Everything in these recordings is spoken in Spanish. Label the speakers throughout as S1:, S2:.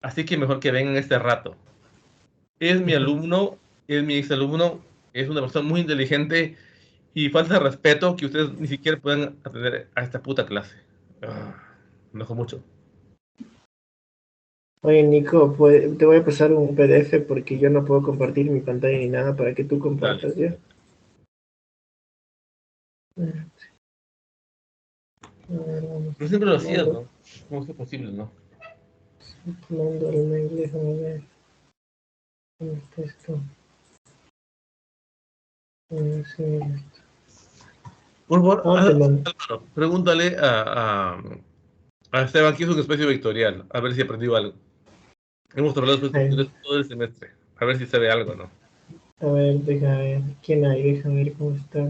S1: así que mejor que vengan este rato. Es mi alumno, es mi exalumno, es una persona muy inteligente y falta de respeto que ustedes ni siquiera puedan atender a esta puta clase. Me enojó mucho.
S2: Oye, Nico, pues, te voy a pasar un PDF porque yo no puedo compartir mi pantalla ni nada para que tú
S1: Dale.
S2: compartas, ¿ya?
S1: No siempre lo hacías, ¿no? ¿Cómo es posible, no?
S2: Te mando el mail, déjame ver. ¿Dónde está esto? Sí.
S1: Por favor,
S2: Ah, te mando.
S1: Álvaro, pregúntale a Esteban qué es un espacio vectorial, a ver si aprendió algo. Hemos trabajado espacios
S2: Ay,
S1: vectoriales todo el semestre, a ver si sabe algo, ¿no?
S2: a ver, déjame ver. ¿Quién hay? Déjame ver cómo está.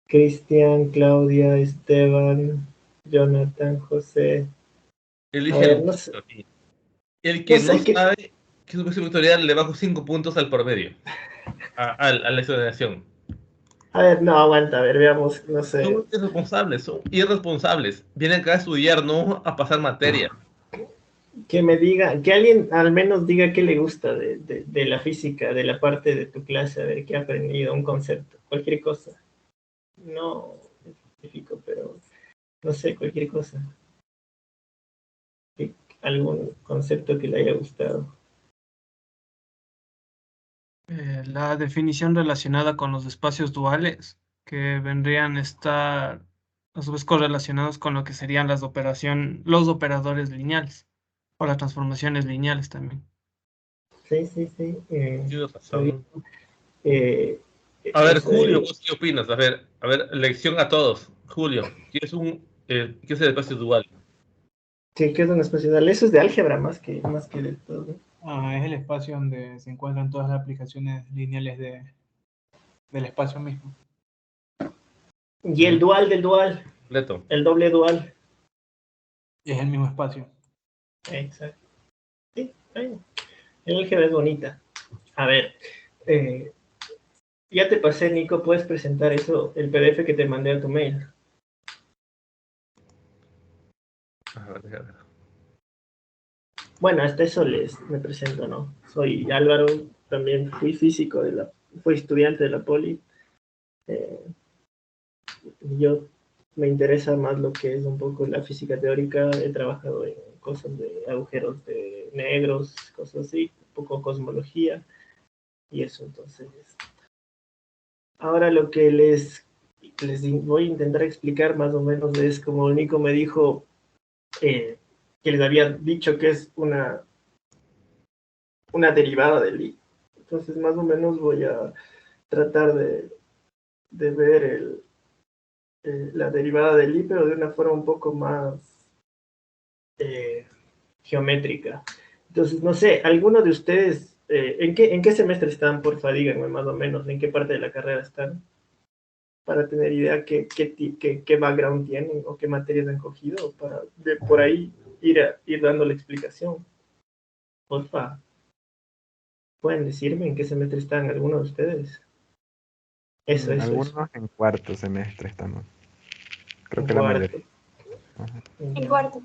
S2: Cristian, Claudia, Esteban, Jonathan, José. A
S1: Elige
S2: ver,
S1: algo.
S2: no sé,
S1: Aquí. El
S2: no
S1: que no
S2: sé qué.
S1: sabe que es un espacio vectorial le bajo 5 puntos al promedio, a la exoneración.
S2: A ver, no, aguanta, a ver, veamos, no sé.
S1: Son irresponsables. Vienen acá a estudiar, no a pasar materia.
S2: Que me diga, que alguien al menos diga qué le gusta de la física, de la parte de tu clase, a ver qué ha aprendido, un concepto, cualquier cosa. No específico, pero no sé, cualquier cosa. Algún concepto que le haya gustado.
S3: La definición relacionada con los espacios duales, que vendrían a estar a su vez correlacionados con lo que serían los operadores lineales o las transformaciones lineales también.
S2: Sí, sí, sí.
S1: Tienes
S2: Está bien.
S1: razón.
S2: Eh,
S1: A
S2: no
S1: ver, Julio,
S2: sé,
S1: ¿vos qué opinas? A ver, lección a todos. Julio, ¿qué es el espacio dual?
S2: ¿qué es un espacio dual? Eso es de álgebra más que de todo.
S4: Es el espacio donde se encuentran todas las aplicaciones lineales del espacio mismo.
S2: Y el dual del dual,
S1: Completo.
S2: el doble dual.
S4: Y es el mismo espacio.
S2: Exacto. Sí, está bien. El álgebra es bonita. A ver, eh, ya te pasé, Nico, puedes presentar eso, el PDF que te mandé a tu mail.
S1: A ver, déjame ver.
S2: Bueno, hasta eso me presento, ¿no? Soy Álvaro, también fui estudiante de la Poli. Eh, yo me interesa más lo que es un poco la física teórica. He trabajado en cosas de agujeros de negros, cosas así, un poco cosmología y eso. Entonces, ahora lo que les voy a intentar explicar más o menos es como Nico me dijo que les había dicho que es una derivada del I. Entonces, más o menos voy a tratar de ver la derivada del I, pero de una forma un poco más eh, geométrica. Entonces, no sé, ¿alguno de ustedes, en qué semestre están? Porfa, díganme más o menos, en qué parte de la carrera están, para tener idea qué background tienen o qué materias han cogido, para por ahí ir dando la explicación. Porfa, ¿pueden decirme en qué semestre están algunos de ustedes? Eso.
S5: Algunos en cuarto semestre estamos. Creo
S2: En
S5: que la
S2: cuarto.
S5: mayoría. Ajá.
S6: En cuarto.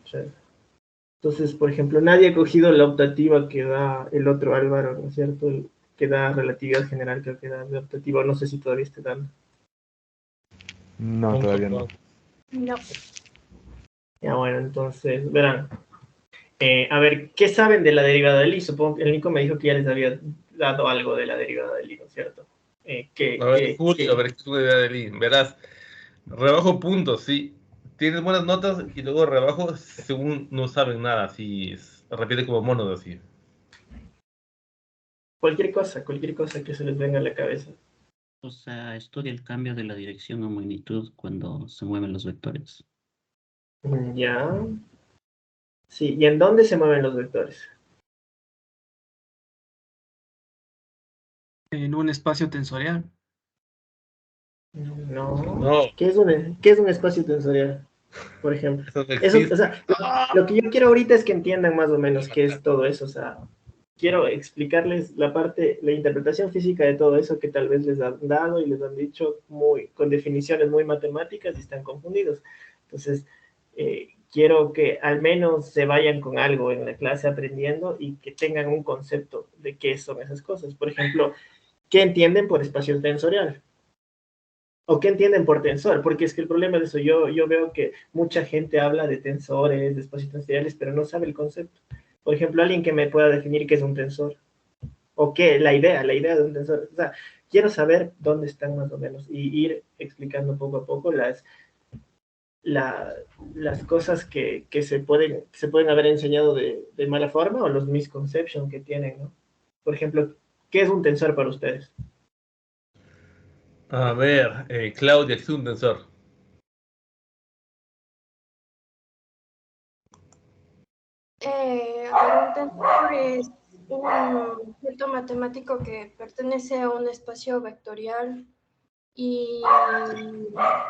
S2: Entonces, por ejemplo, nadie ha cogido la optativa que da el otro Álvaro, ¿no es cierto? Que da relatividad general, creo que da de optativa, no sé si todavía esté dando.
S5: No, todavía no.
S6: No.
S2: Ya bueno, entonces, verán. A ver, ¿qué saben de la derivada del I? Supongo que el Nico me dijo que ya les había dado algo de la derivada del I, ¿no es cierto?
S1: A ver, Julio, a ver, ¿qué es una idea de Lin? Verás, rebajo puntos, sí. Tienes buenas notas y luego rebajo según no saben nada, así repite como monos, así.
S2: cualquier cosa que se les venga a la cabeza.
S7: O sea, estudia el cambio de la dirección o magnitud cuando se mueven los vectores.
S2: Ya. Sí, ¿y en dónde se mueven los vectores?
S3: En un espacio tensorial.
S2: No.
S1: No,
S2: ¿Qué es un espacio tensorial? Por ejemplo.
S1: eso no
S2: Eso, o
S1: existe.
S2: sea, lo que yo quiero ahorita es que entiendan más o menos qué es todo eso. O sea, quiero explicarles la interpretación física de todo eso que tal vez les han dado y les han dicho con definiciones muy matemáticas y están confundidos. Entonces, quiero que al menos se vayan con algo en la clase aprendiendo y que tengan un concepto de qué son esas cosas. Por ejemplo, ¿qué entienden por espacio tensorial? ¿O qué entienden por tensor? Porque es que el problema de eso, yo veo que mucha gente habla de tensores, de espacios tensoriales, pero no sabe el concepto. Por ejemplo, alguien que me pueda definir qué es un tensor. O qué, la idea de un tensor. O sea, quiero saber dónde están más o menos y ir explicando poco a poco las cosas que se pueden haber enseñado de mala forma o los misconceptions que tienen, ¿no? Por ejemplo, ¿qué es un tensor para ustedes?
S1: A ver, Claudia, ¿qué es un tensor?
S6: A ver, un tensor es un objeto matemático que pertenece a un espacio vectorial y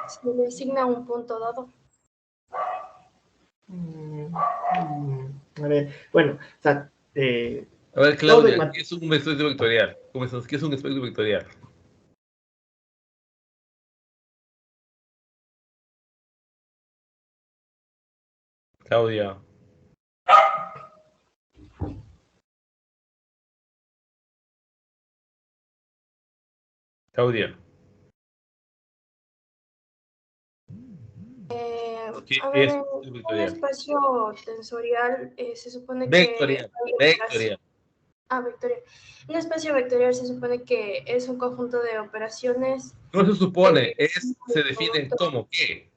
S6: se le asigna un punto dado.
S2: A ver, bueno, o sea,
S1: A ver,
S2: todo
S1: Claudia, ¿qué es un espectro vectorial? ¿Cómo estás? ¿Qué es un espectro vectorial? Claudia. Claudia. ¿Qué
S6: A ver,
S1: es
S6: en
S1: un espectro
S6: un
S1: vectorial?
S6: espacio tensorial se supone que
S1: Vectorial.
S6: hay
S1: Vectorial.
S6: vectorial. Un espacio vectorial se supone que es un conjunto de operaciones.
S1: No se supone, se
S6: Un
S1: define
S6: producto.
S1: como qué.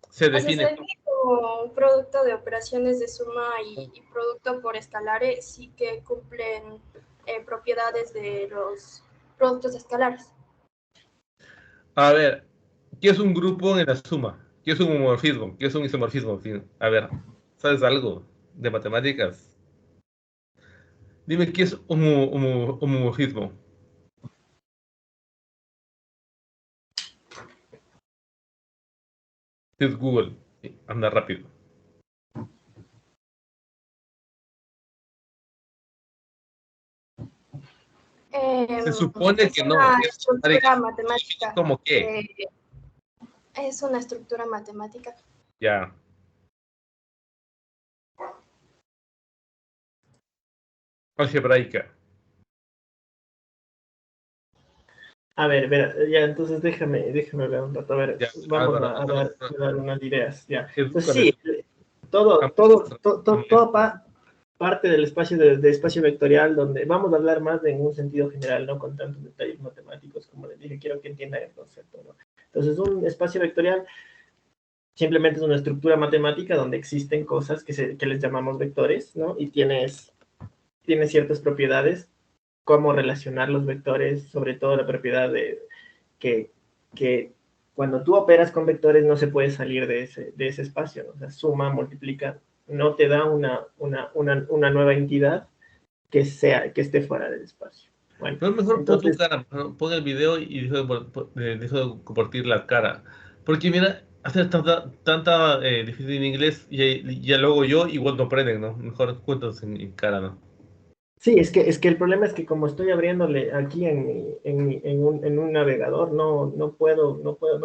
S1: Se
S6: O sea, se
S1: define como.
S6: define como un producto de operaciones de suma y producto por escalares y que cumplen propiedades de los productos escalares.
S1: A ver, ¿qué es un grupo en la suma? ¿Qué es un homomorfismo? ¿Qué es un isomorfismo? En fin, a ver, ¿sabes algo de matemáticas? Dime, ¿qué es homomorfismo? Es Google. Anda rápido. Se supone que
S6: Es
S1: no.
S6: una
S1: Es
S6: estructura
S1: se define
S6: matemática.
S1: como qué.
S6: Es una estructura matemática.
S1: Ya. Algebraica.
S2: a ver, ya, entonces déjame ver un rato, a ver,
S1: Ya,
S2: vamos
S1: Álvaro,
S2: a dar unas ideas, ya. Entonces
S1: edúcame.
S2: sí, todo parte del espacio de espacio vectorial, donde vamos a hablar más en un sentido general, no con tantos detalles matemáticos, como les dije, quiero que entiendan el concepto, ¿no? Entonces, un espacio vectorial simplemente es una estructura matemática donde existen cosas que les llamamos vectores, ¿no? Y tiene ciertas propiedades, cómo relacionar los vectores, sobre todo la propiedad de que, que cuando tú operas con vectores no se puede salir de ese espacio, ¿no? O sea, suma, multiplica, no te da una nueva entidad que esté fuera del espacio. Bueno,
S1: No, mejor pon tu
S2: entonces,
S1: cara, pon el video y deja de compartir la cara. Porque mira, hacer tanta difícil en inglés y ya luego yo igual no aprenden, ¿no? Mejor cuentas en cara, ¿no?
S2: sí, es que el problema es que como estoy abriéndole aquí en un navegador, no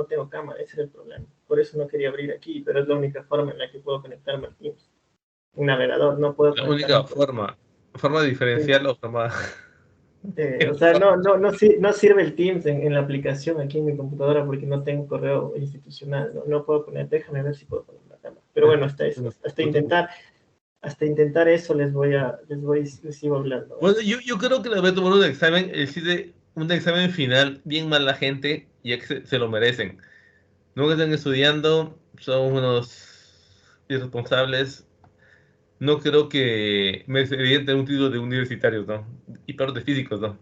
S2: tengo cámara, ese es el problema. Por eso no quería abrir aquí, pero es la única forma en la que puedo conectarme al Teams. Un navegador, no puedo
S1: La
S2: conectarme
S1: única
S2: por
S1: forma diferencial o forma.
S2: o sea, no sirve el Teams en la aplicación aquí en mi computadora porque no tengo correo institucional. No puedo poner, déjame ver si puedo poner la cámara. Pero bueno, hasta eso, hasta intentar eso les sigo hablando.
S1: Bueno, yo creo que les voy a tomar un examen, un examen final, bien mala gente, ya que se lo merecen. No que están estudiando, son unos irresponsables. No creo que merecerían tener un título de universitarios, ¿no? Y peor de físicos, ¿no?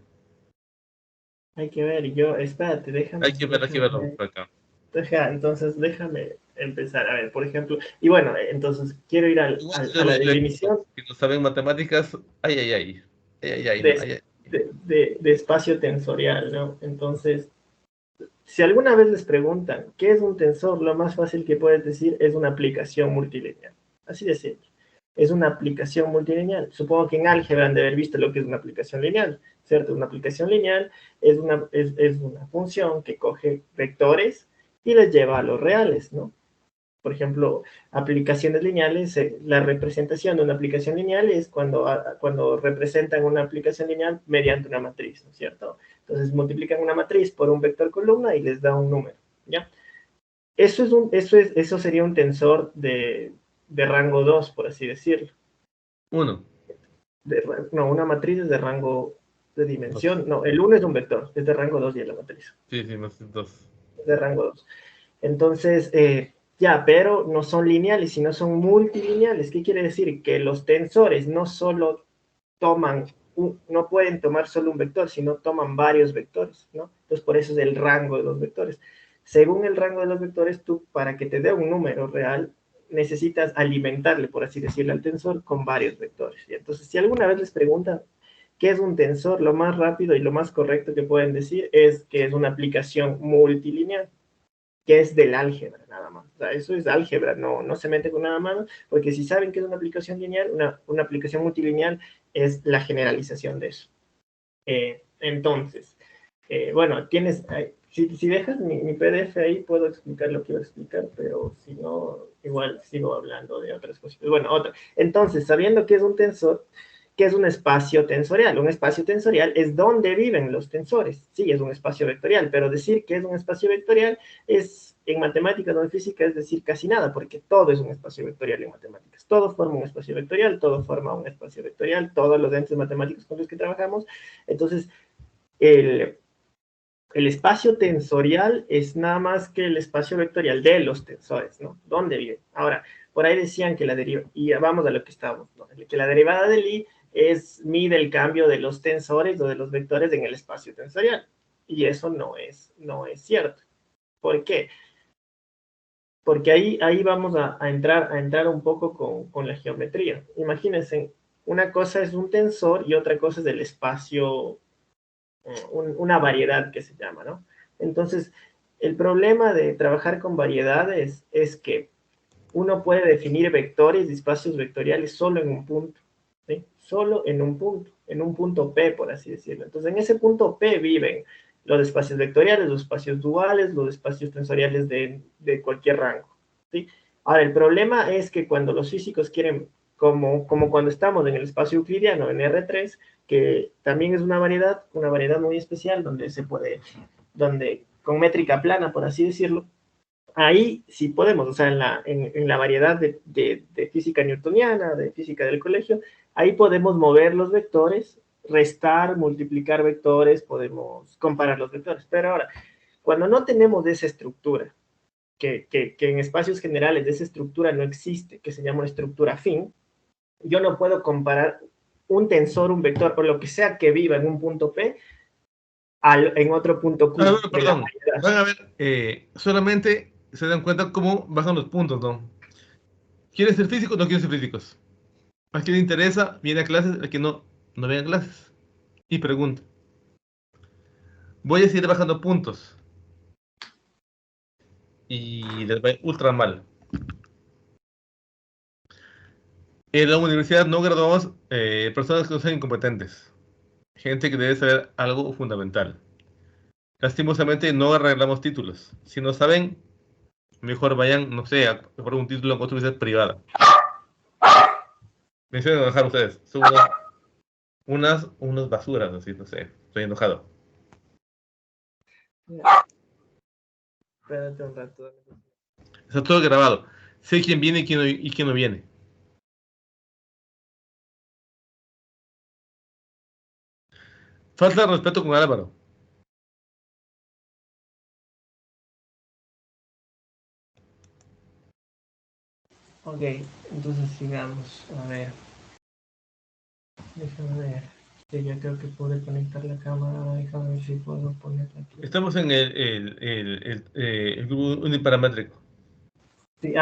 S2: Hay que ver, espérate,
S1: Hay que verlo por acá.
S2: entonces déjame empezar. A ver, por ejemplo, y bueno, entonces quiero ir
S1: Igual
S2: a la definición
S1: si no saben matemáticas, ay, ay, ay. Ay, ay, ay, no,
S2: de,
S1: ay, ay.
S2: de espacio tensorial, ¿no? Entonces, si alguna vez les preguntan qué es un tensor, lo más fácil que puedes decir es una aplicación multilineal. Así de simple. Es una aplicación multilineal. Supongo que en álgebra han de haber visto lo que es una aplicación lineal, ¿cierto? Una aplicación lineal es una función que coge vectores y les lleva a los reales, ¿no? Por ejemplo, aplicaciones lineales, la representación de una aplicación lineal es cuando representan una aplicación lineal mediante una matriz, ¿no es cierto? Entonces multiplican una matriz por un vector columna y les da un número, ¿ya? Eso sería un tensor de rango 2, por así decirlo.
S1: 1.
S2: No, una matriz es de rango de dimensión. No, el 1 es un vector, es de rango 2 y es la matriz.
S1: Sí, más 2.
S2: Es de rango 2. Entonces, ya, pero no son lineales, sino son multilineales. ¿Qué quiere decir? Que los tensores no solo toman, no pueden tomar solo un vector, sino toman varios vectores, ¿no? Entonces, por eso es el rango de los vectores. Según el rango de los vectores, tú, para que te dé un número real, necesitas alimentarle, por así decirlo, al tensor con varios vectores. Y entonces, si alguna vez les preguntan qué es un tensor, lo más rápido y lo más correcto que pueden decir es que es una aplicación multilineal, que es del álgebra, nada más. O sea, eso es álgebra, no se mete con nada más, porque si saben que es una aplicación lineal, una aplicación multilineal es la generalización de eso. Entonces, bueno, si dejas mi PDF ahí, puedo explicar lo que iba a explicar, pero si no, igual sigo hablando de otras cosas. Bueno, otra. Entonces, sabiendo que es un tensor, ¿qué es un espacio tensorial? Un espacio tensorial es donde viven los tensores. Sí, es un espacio vectorial, pero decir que es un espacio vectorial es, en matemáticas o en física, es decir casi nada, porque todo es un espacio vectorial en matemáticas. Todo forma un espacio vectorial, todo forma un espacio vectorial, todos los entes matemáticos con los que trabajamos. Entonces, el espacio tensorial es nada más que el espacio vectorial de los tensores, ¿no? ¿Dónde viven? Ahora, por ahí decían que la derivada, y vamos a lo que estábamos, ¿no? Que la derivada de Lie mide el cambio de los tensores o de los vectores en el espacio tensorial. Y eso no es cierto. ¿Por qué? Porque ahí vamos a entrar un poco con la geometría. Imagínense, una cosa es un tensor y otra cosa es el espacio, una variedad que se llama, ¿no? Entonces, el problema de trabajar con variedades es que uno puede definir vectores y espacios vectoriales solo en un punto, ¿sí? Solo en un punto P, por así decirlo. Entonces, en ese punto P viven los espacios vectoriales, los espacios duales, los espacios tensoriales de cualquier rango, ¿sí? Ahora, el problema es que cuando los físicos quieren, como cuando estamos en el espacio euclidiano, en R3, que también es una variedad muy especial, donde con métrica plana, por así decirlo, ahí sí podemos, o sea, en la variedad de física newtoniana, de física del colegio, ahí podemos mover los vectores, restar, multiplicar vectores, podemos comparar los vectores. Pero ahora, cuando no tenemos esa estructura, que en espacios generales de esa estructura no existe, que se llama una estructura afín, yo no puedo comparar un tensor, un vector, o lo que sea que viva en un punto P, en otro punto Q.
S1: Bueno, perdón, van a ver, solamente se dan cuenta cómo bajan los puntos, ¿no? ¿Quieren ser físicos o no quieren ser físicos? ¿A quién le interesa? Viene a clases, a quien no viene a clases. Y pregunta. Voy a seguir bajando puntos. Y les va a ir ultra mal. En la universidad no graduamos personas que no sean incompetentes. Gente que debe saber algo fundamental. Lastimosamente no arreglamos títulos. Si no saben, mejor vayan, no sé, a por un título en otra universidad privada. Me hicieron enojar ustedes. Son unas basuras, así, no sé. Estoy enojado.
S2: Espérate un rato.
S1: Está todo grabado. Sé quién viene y quién no viene. Falta de respeto con Álvaro.
S2: Ok, entonces sigamos. A ver. Déjame ver. Que ya creo que pude conectar la cámara. Déjame ver si puedo ponerla aquí.
S1: Estamos en el grupo uniparamétrico.
S2: Sí,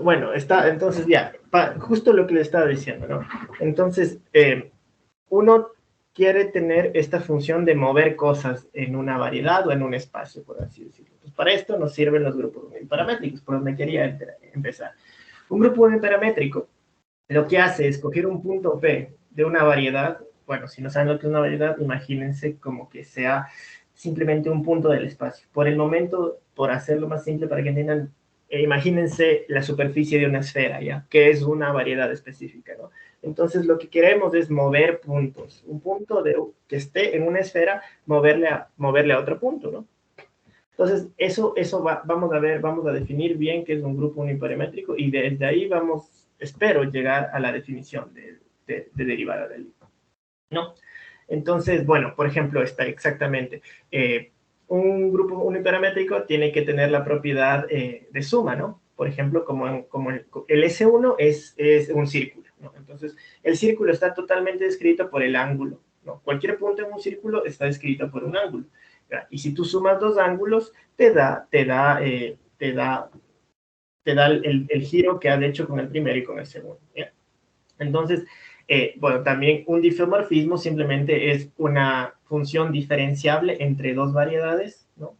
S2: bueno, está, entonces ya, justo lo que le estaba diciendo, ¿no? Entonces, uno quiere tener esta función de mover cosas en una variedad o en un espacio, por así decirlo. Pues para esto nos sirven los grupos uniparamétricos, por donde quería empezar. Un grupo uniparamétrico lo que hace es coger un punto P de una variedad. Bueno, si no saben lo que es una variedad, imagínense como que sea simplemente un punto del espacio. Por el momento, por hacerlo más simple para que entiendan, imagínense la superficie de una esfera, ¿ya? Que es una variedad específica, ¿no? Entonces, lo que queremos es mover puntos. Un punto que esté en una esfera, moverle a otro punto, ¿no? Entonces, vamos a definir bien qué es un grupo uniparamétrico y desde ahí espero llegar a la definición de derivada del Lie, ¿no? Entonces, bueno, por ejemplo, está exactamente. Un grupo uniparamétrico tiene que tener la propiedad de suma, ¿no? Por ejemplo, como el S1 es un círculo, ¿no? Entonces, el círculo está totalmente descrito por el ángulo, ¿no? Cualquier punto en un círculo está descrito por un ángulo. ¿Ya? Y si tú sumas dos ángulos, te da el giro que has hecho con el primero y con el segundo, ¿ya? Entonces, bueno, también un difeomorfismo simplemente es una función diferenciable entre dos variedades, ¿no?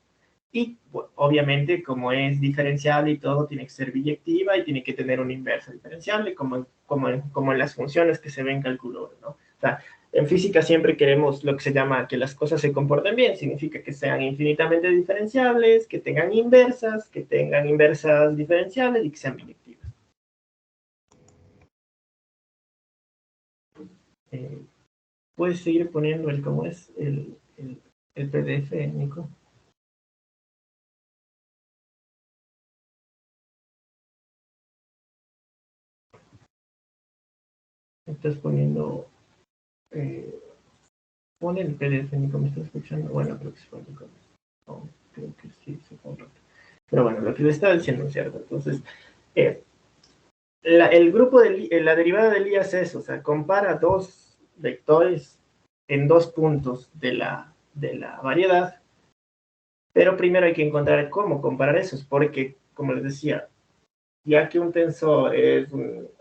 S2: Y bueno, obviamente, como es diferenciable y todo, tiene que ser biyectiva y tiene que tener una inversa diferenciable, como en las funciones que se ven en cálculo, ¿no? O sea, en física siempre queremos lo que se llama que las cosas se comporten bien, significa que sean infinitamente diferenciables, que tengan inversas diferenciables y que sean biyectivas. Puedes seguir poniendo cómo es el PDF, Nico. Estás poniendo... pon el PDF, Nico, ¿me estás escuchando? Bueno, creo que se fue Nico. No, creo que sí, se fue un rato. Pero bueno, lo que le estaba diciendo es cierto. Entonces, el grupo la derivada del Lie es eso, o sea, compara dos vectores en dos puntos de la variedad, pero primero hay que encontrar cómo comparar esos, porque, como les decía, ya que un tensor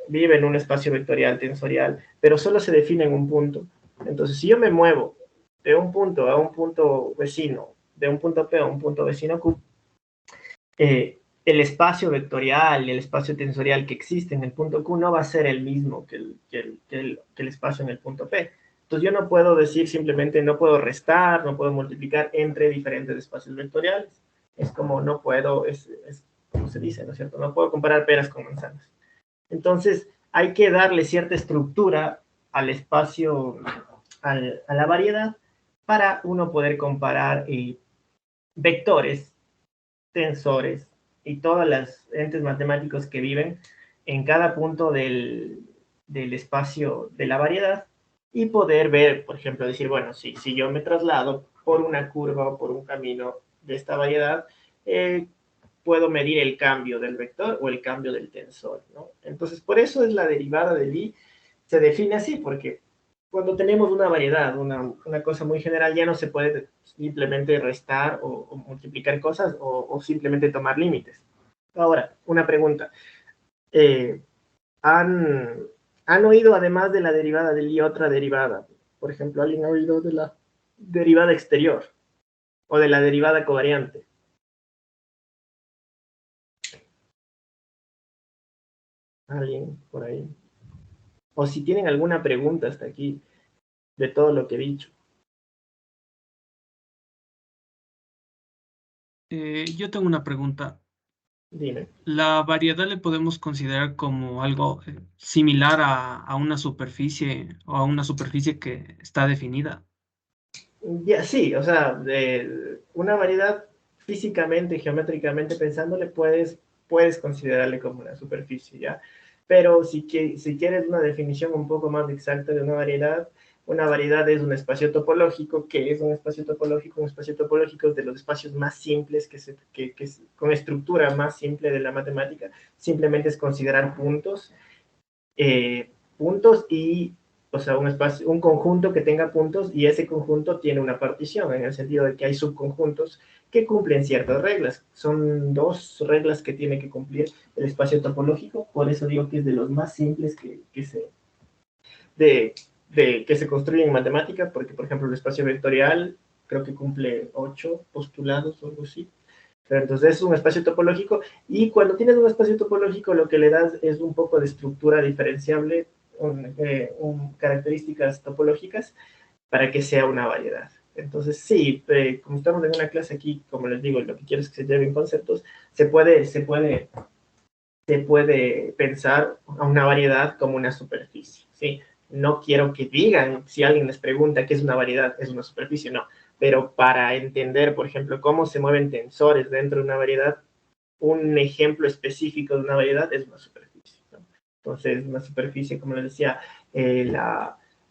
S2: vive en un espacio vectorial tensorial, pero solo se define en un punto. Entonces, si yo me muevo de un punto a un punto vecino, de un punto P a un punto vecino Q, el espacio vectorial y el espacio tensorial que existe en el punto Q no va a ser el mismo que el espacio en el punto P. Entonces yo no puedo decir simplemente, no puedo restar, no puedo multiplicar entre diferentes espacios vectoriales. Es como no puedo, es como se dice, ¿no es cierto? No puedo comparar peras con manzanas. Entonces hay que darle cierta estructura al espacio, a la variedad, para uno poder comparar vectores, tensores, y todos los entes matemáticos que viven en cada punto del espacio de la variedad y poder ver, por ejemplo, decir, bueno, si yo me traslado por una curva o por un camino de esta variedad, puedo medir el cambio del vector o el cambio del tensor, ¿no? Entonces, por eso es la derivada de Lie, se define así, porque cuando tenemos una variedad, una cosa muy general, ya no se puede simplemente restar o multiplicar cosas o simplemente tomar límites. Ahora, una pregunta. ¿Han oído además de la derivada de Lie otra derivada? Por ejemplo, ¿alguien ha oído de la derivada exterior o de la derivada covariante? ¿Alguien por ahí? O si tienen alguna pregunta hasta aquí de todo lo que he dicho.
S3: Yo tengo una pregunta.
S2: Dime.
S3: ¿La variedad le podemos considerar como algo similar a una superficie o a una superficie que está definida?
S2: Ya, sí, o sea, una variedad físicamente, geométricamente pensándole, puedes considerarle como una superficie, ¿ya? Pero si quieres una definición un poco más exacta de una variedad es un espacio topológico. ¿Qué es un espacio topológico? Un espacio topológico es de los espacios más simples, con estructura más simple de la matemática. Simplemente es considerar puntos y, o sea, un conjunto que tenga puntos, y ese conjunto tiene una partición, en el sentido de que hay subconjuntos que cumplen ciertas reglas. Son dos reglas que tiene que cumplir el espacio topológico, por eso digo que es de los más simples que se construyen en matemática, porque, por ejemplo, el espacio vectorial creo que cumple 8 postulados o algo así. Pero entonces es un espacio topológico, y cuando tienes un espacio topológico lo que le das es un poco de estructura diferenciable, características topológicas para que sea una variedad. Entonces, sí, como estamos en una clase aquí, como les digo, lo que quiero es que se lleven conceptos, se puede pensar a una variedad como una superficie, ¿sí? No quiero que digan, si alguien les pregunta qué es una variedad, es una superficie, no. Pero para entender, por ejemplo, cómo se mueven tensores dentro de una variedad, un ejemplo específico de una variedad es una superficie, ¿no? Entonces, una superficie, como les decía,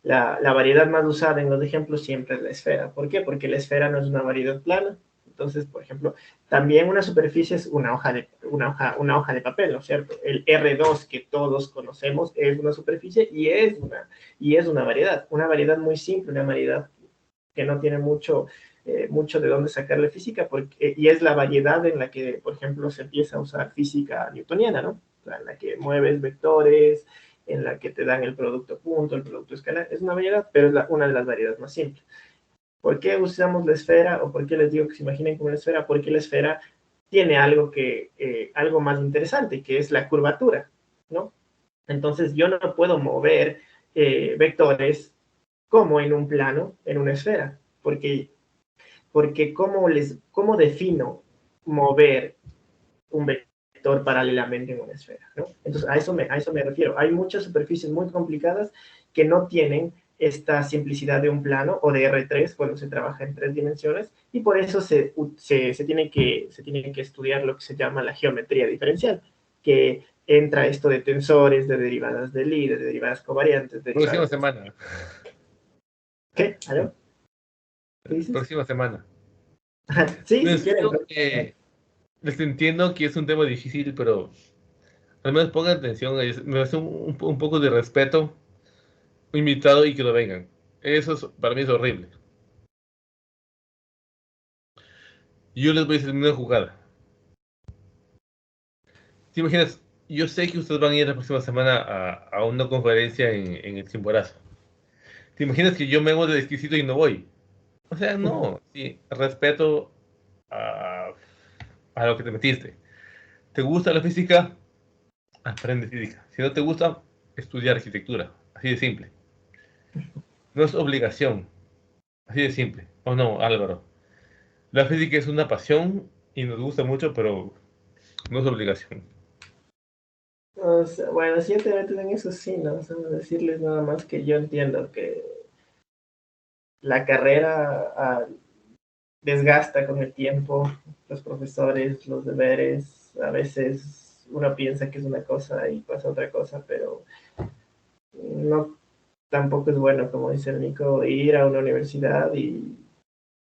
S2: la variedad más usada en los ejemplos siempre es la esfera. ¿Por qué? Porque la esfera no es una variedad plana. Entonces, por ejemplo, también una superficie es una hoja de papel, ¿no es cierto? El R2 que todos conocemos es una superficie y es una variedad muy simple, una variedad que no tiene mucho de dónde sacarle física, y es la variedad en la que, por ejemplo, se empieza a usar física newtoniana, ¿no? O sea, en la que mueves vectores, en la que te dan el producto punto, el producto escalar. Es una variedad, pero es una de las variedades más simples. ¿Por qué usamos la esfera? ¿O por qué les digo que se imaginen como una esfera? Porque la esfera tiene algo más interesante, que es la curvatura, ¿no? Entonces, yo no puedo mover vectores como en un plano, en una esfera, porque ¿cómo defino mover un vector paralelamente en una esfera, ¿no? Entonces, a eso me refiero. Hay muchas superficies muy complicadas que no tienen esta simplicidad de un plano o de R3 cuando se trabaja en 3 dimensiones, y por eso se tiene que estudiar lo que se llama la geometría diferencial, que entra esto de tensores, de derivadas de Lie, de derivadas covariantes, de
S1: Próxima
S2: derivadas...
S1: semana.
S2: ¿Qué? ¿Aló? ¿Qué dices?
S1: Próxima semana.
S2: Sí, si quieren.
S1: Les entiendo que es un tema difícil, pero al menos pongan atención. Me hace un poco de respeto, invitado y que lo vengan. Para mí es horrible. Yo les voy a hacer una jugada. ¿Te imaginas? Yo sé que ustedes van a ir la próxima semana a una conferencia en el Chimborazo. ¿Te imaginas que yo me hago de exquisito y no voy? O sea, no. Sí, respeto a lo que te metiste. ¿Te gusta la física? Aprende física. Si no te gusta, estudia arquitectura. Así de simple. No es obligación. Así de simple. ¿O no, Álvaro? La física es una pasión y nos gusta mucho, pero no es obligación.
S2: O sea, bueno, si ya te metes en eso, sí, ¿no? O sea, decirles nada más que yo entiendo que la carrera desgasta con el tiempo, los profesores, los deberes, a veces uno piensa que es una cosa y pasa otra cosa, pero no, tampoco es bueno, como dice el Nico, ir a una universidad y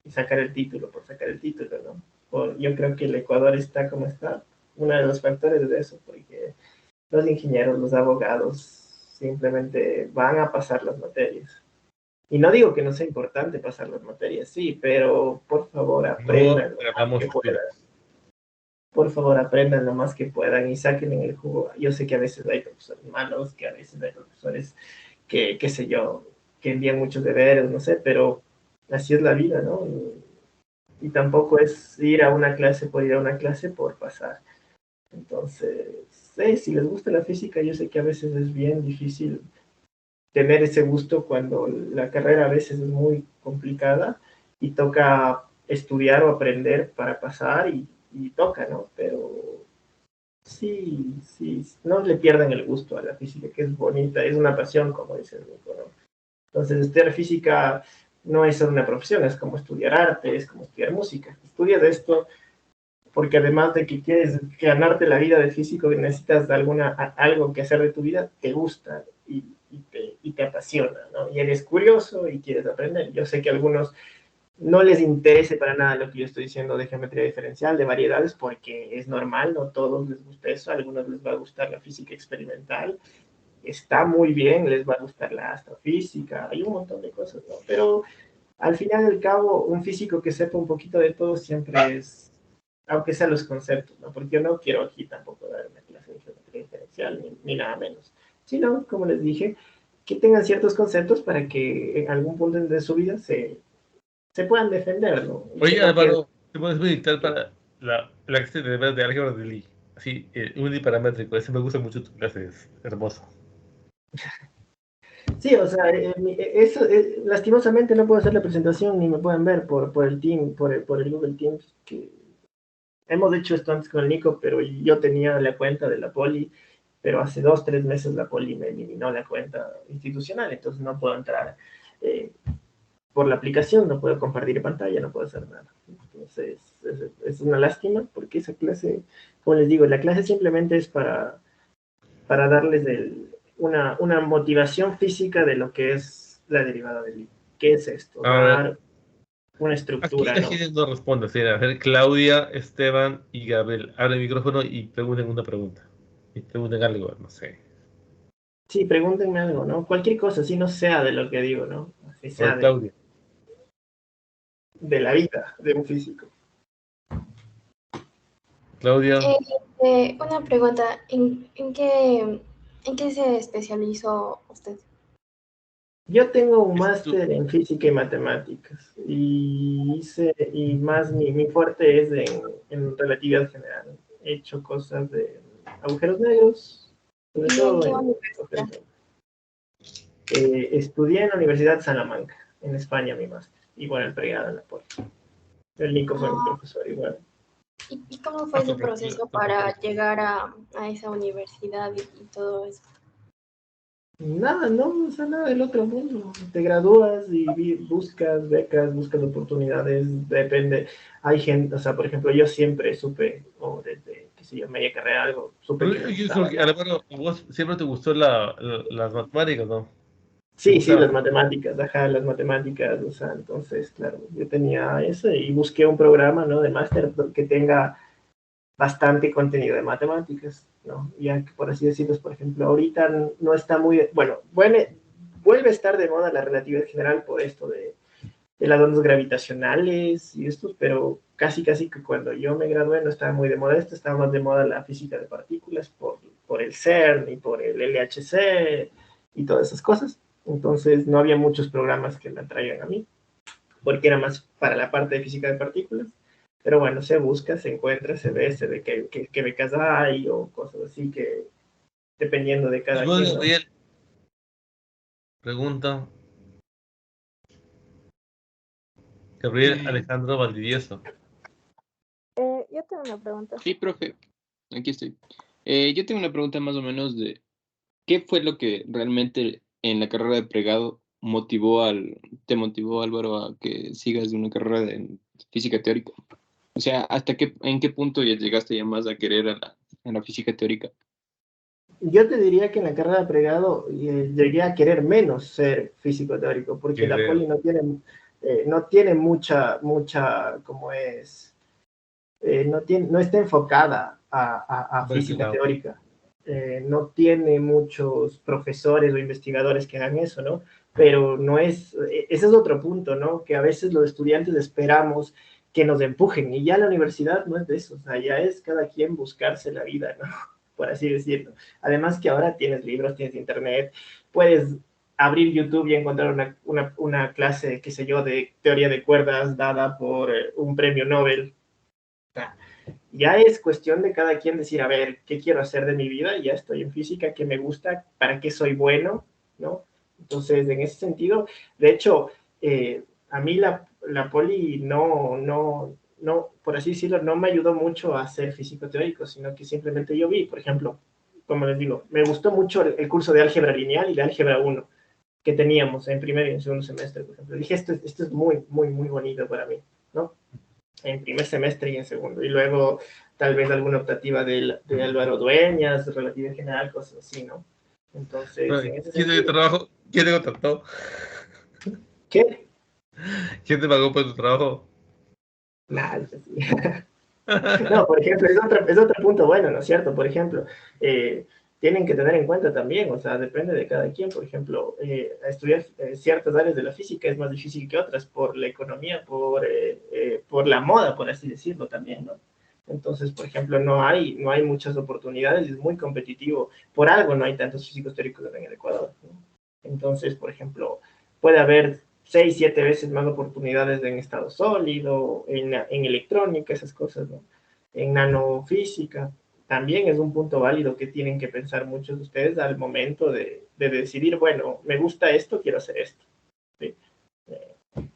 S2: sacar el título por sacar el título, ¿no? Yo creo que el Ecuador está como está, uno de los factores de eso, porque los ingenieros, los abogados, simplemente van a pasar las materias. Y no digo que no sea importante pasar las materias, sí, pero por favor
S1: No
S2: aprendan lo más
S1: hagamos
S2: que puedan.
S1: espíritus.
S2: Por favor aprendan lo más que puedan y saquen en el jugo. Yo sé que a veces hay profesores malos, que a veces hay profesores que, qué sé yo, que envían muchos deberes, no sé, pero así es la vida, ¿no? Y tampoco es ir a una clase por ir a una clase por pasar. Entonces, si les gusta la física, yo sé que a veces es bien difícil tener ese gusto cuando la carrera a veces es muy complicada y toca estudiar o aprender para pasar y toca, ¿no? Pero sí, no le pierdan el gusto a la física, que es bonita, es una pasión, como dice el Nico, ¿no? Entonces, estudiar física no es solo una profesión, es como estudiar arte, es como estudiar música. Estudia de esto porque además de que quieres ganarte la vida de físico y necesitas algo que hacer de tu vida, te gusta y te apasiona, ¿no? Y eres curioso y quieres aprender. Yo sé que a algunos no les interese para nada lo que yo estoy diciendo de geometría diferencial, de variedades, porque es normal, no todos les gusta eso, a algunos les va a gustar la física experimental, está muy bien, les va a gustar la astrofísica, hay un montón de cosas, ¿no? Pero al final y al cabo, un físico que sepa un poquito de todo siempre es, aunque sea los conceptos, ¿no? Porque yo no quiero aquí tampoco dar una clase de geometría diferencial, ni nada menos, sino, como les dije, que tengan ciertos conceptos para que en algún punto de su vida se puedan defender, ¿no? Y que
S1: Oye,
S2: no pierdan.
S1: Álvaro, ¿te puedes meditar para la clase de deberes de álgebra de Lie? Así, uniparamétrico. Ese me gusta mucho tu clase, es hermoso.
S2: Sí, o sea, eso, lastimosamente no puedo hacer la presentación ni me pueden ver por el Team, por el Google Teams, que hemos hecho esto antes con el Nico, pero yo tenía la cuenta de la Poli, pero hace 2, 3 meses la Poli me eliminó la cuenta institucional, entonces no puedo entrar por la aplicación, no puedo compartir pantalla, no puedo hacer nada. Entonces, es una lástima, porque esa clase, como les digo, la clase simplemente es para darles una motivación física de lo que es la derivada del libro. ¿Qué es esto?
S1: A ver,
S2: Dar una
S1: aquí
S2: estructura,
S1: la
S2: ¿no?
S1: gente no responde. Sí, a ver, Claudia, Esteban y Gabriel, abren el micrófono y pregunten una pregunta. Y pregunten algo, no sé.
S2: Sí, pregúntenme algo, ¿no? Cualquier cosa, si no sea de lo que digo, ¿no? Así
S1: A
S2: sea
S1: ver, Claudia.
S2: de la vida de un físico.
S1: Claudia,
S6: Una pregunta, ¿en qué se especializó usted?
S2: Yo tengo un
S1: Estu-
S2: máster en física y matemáticas y más mi fuerte es en relatividad general. He hecho cosas de agujeros negros, sobre
S6: ¿Y en
S2: todo
S6: qué
S2: en
S6: universidad?
S2: agujeros negros. Estudié en la Universidad de Salamanca, en España, mi máster, y bueno, el pregrado en la Poli. El Nico fue mi
S6: Ah,
S2: profesor igual.
S6: ¿y cómo fue ese proceso para
S1: tranquilo.
S6: llegar a esa universidad y todo eso?
S2: Nada, no, o sea, nada del otro mundo. Te gradúas y buscas becas, buscas oportunidades, depende. Hay gente, o sea, por ejemplo, yo siempre supe, o desde, qué sé yo, media carrera, algo, supe
S1: Pero
S2: que me
S1: yo creo
S2: gustaba,
S1: que,
S2: ¿no?
S1: Álvaro, vos siempre te gustó las matemáticas, ¿no? ¿Te
S2: Sí,
S1: gustaba?
S2: las matemáticas, ajá, las matemáticas, o sea, entonces, claro, yo tenía eso y busqué un programa, ¿no? De máster que tenga bastante contenido de matemáticas, ¿no? Ya que por así decirlo, por ejemplo, ahorita no está muy, vuelve a estar de moda la relatividad general por esto de las ondas gravitacionales y esto, pero casi que cuando yo me gradué no estaba muy de moda esto, estaba más de moda la física de partículas por el CERN y por el LHC y todas esas cosas. Entonces no había muchos programas que me atraían a mí, porque era más para la parte de física de partículas. Pero bueno, se busca, se encuentra, se ve que becas hay o cosas así que dependiendo de
S1: Y
S2: cada
S1: vos,
S2: quien, ¿no?
S1: Gabriel, pregunta. Gabriel
S3: Eh,
S1: Alejandro Valdivieso.
S8: Yo tengo una pregunta.
S9: Sí, profe, aquí estoy. Yo tengo una pregunta más o menos de qué fue lo que realmente en la carrera de pregrado te motivó, Álvaro, a que sigas una carrera de física teórica. O sea, en qué punto ya llegaste ya más a querer a la física teórica?
S2: Yo te diría que en la carrera de pregrado llegué a querer menos ser físico teórico, porque la
S1: Querer.
S2: poli no tiene como es, no está enfocada a
S1: Por ese
S2: física
S1: lado.
S2: teórica. No tiene muchos profesores o investigadores que hagan eso, ¿no? Pero no es, ese es otro punto, ¿no? Que a veces los estudiantes esperamos que nos empujen, y ya la universidad no es de eso, o sea, ya es cada quien buscarse la vida, ¿no? Por así decirlo. Además que ahora tienes libros, tienes internet, puedes abrir YouTube y encontrar una clase, qué sé yo, de teoría de cuerdas dada por un premio Nobel. Ya es cuestión de cada quien decir, a ver, ¿qué quiero hacer de mi vida? Ya estoy en física, ¿qué me gusta? ¿Para qué soy bueno? ¿No? Entonces, en ese sentido, de hecho, a mí la poli por así decirlo, no me ayudó mucho a ser físico teórico, sino que simplemente yo vi, por ejemplo, como les digo, me gustó mucho el curso de álgebra lineal y de álgebra 1 que teníamos en primer y en segundo semestre, por ejemplo. Dije, esto es muy, muy, muy bonito para mí, ¿no? En primer semestre y en segundo. Y luego tal vez alguna optativa de Álvaro Dueñas, relatividad general, cosas así, ¿no? Entonces, en ese
S1: ¿Quién te dio
S2: sentido.
S1: trabajo? ¿Quién te contrató?
S2: ¿Qué?
S1: ¿Quién te pagó por tu trabajo?
S2: Nada, sí. No, por ejemplo, es otro punto bueno, ¿no es cierto? Por ejemplo, tienen que tener en cuenta también, o sea, depende de cada quien, por ejemplo, estudiar ciertas áreas de la física es más difícil que otras por la economía, por la moda, por así decirlo también, ¿no? Entonces, por ejemplo, no hay muchas oportunidades, es muy competitivo, por algo no hay tantos físicos teóricos en el Ecuador, ¿no? Entonces, por ejemplo, puede haber 6, 7 veces más oportunidades en estado sólido, en electrónica, esas cosas, ¿no? En nanofísica, también es un punto válido que tienen que pensar muchos de ustedes al momento de decidir, bueno, me gusta esto, quiero hacer esto. ¿Sí?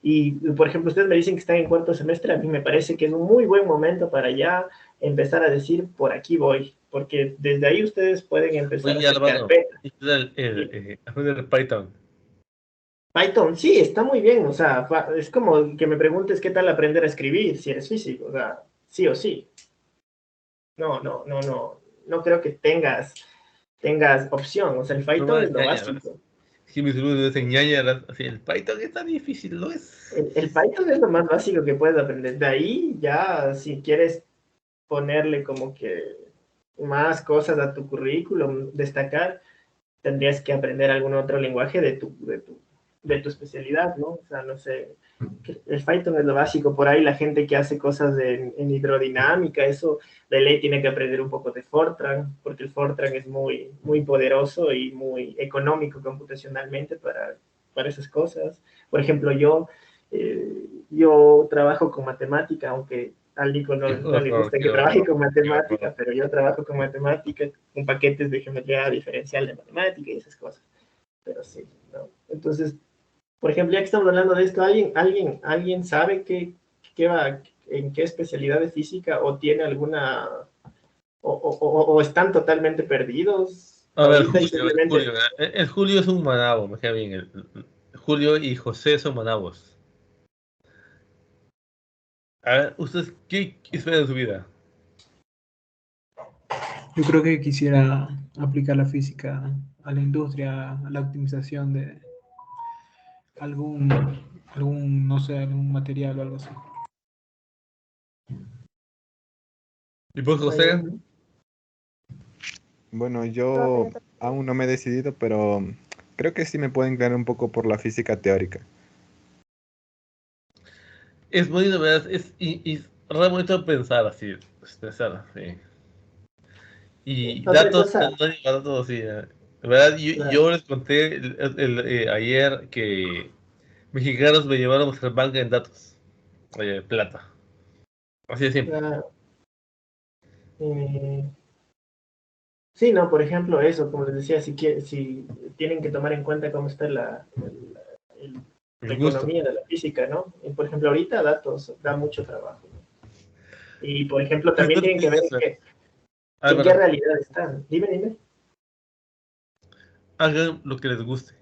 S2: Y, por ejemplo, ustedes me dicen que están en cuarto semestre, a mí me parece que es un muy buen momento para ya empezar a decir, por aquí voy, porque desde ahí ustedes pueden empezar
S1: Oye,
S2: a hacer
S1: Álvaro,
S2: carpetas.
S1: aprender Python.
S2: Python, sí, está muy bien, o sea, es como que me preguntes qué tal aprender a escribir si eres físico, o sea, sí o sí. No creo que tengas opción, o sea, el
S1: No
S2: Python
S1: me
S2: es lo
S1: engañas.
S2: básico.
S1: Si mis alumnos engañan, así, el Python está difícil, ¿no es?
S2: El Python es lo más básico que puedes aprender. De ahí ya, si quieres ponerle como que más cosas a tu currículum, destacar, tendrías que aprender algún otro lenguaje de tu especialidad, ¿no? O sea, no sé, el Python es lo básico, por ahí la gente que hace cosas en hidrodinámica, eso de ley tiene que aprender un poco de Fortran, porque el Fortran es muy, muy poderoso y muy económico computacionalmente para esas cosas. Por ejemplo, yo trabajo con matemática, aunque al Nico no le gusta que trabaje con matemática, pero yo trabajo con matemática, con paquetes de geometría diferencial de matemática y esas cosas. Pero sí, ¿no? Entonces, por ejemplo, ya que estamos hablando de esto, ¿alguien sabe en qué especialidad de física o tiene alguna, o están totalmente perdidos
S1: A ver,
S2: ahorita y simplemente...
S1: El Julio es un manabo, me queda bien. Julio y José son manabos. A ver, ¿ustedes qué esperan de su vida?
S4: Yo creo que quisiera aplicar la física a la industria, a la optimización de no sé, algún material o algo así.
S1: ¿Y pues, José?
S5: Bueno, yo aún no me he decidido, pero creo que sí me pueden inclinar un poco por la física teórica.
S1: Es bonito, ¿verdad? Y re bonito pensar así. Pensar, sí. Y
S2: Otra
S1: datos,
S2: cosa,
S1: no lleva datos así. ¿Verdad?
S2: claro.
S1: Yo les conté ayer que mexicanos me llevaron a banca en datos. Oye, plata. Así de simple.
S2: Claro. Sí, no, por ejemplo, eso, como les decía, si tienen que tomar en cuenta cómo está la
S1: El gusto.
S2: economía de la física, ¿no? Y, por ejemplo, ahorita datos da mucho trabajo, ¿no? Y, por ejemplo, también tienen que ver en qué
S1: Álvaro,
S2: realidad están. Dime.
S1: hagan lo que les guste.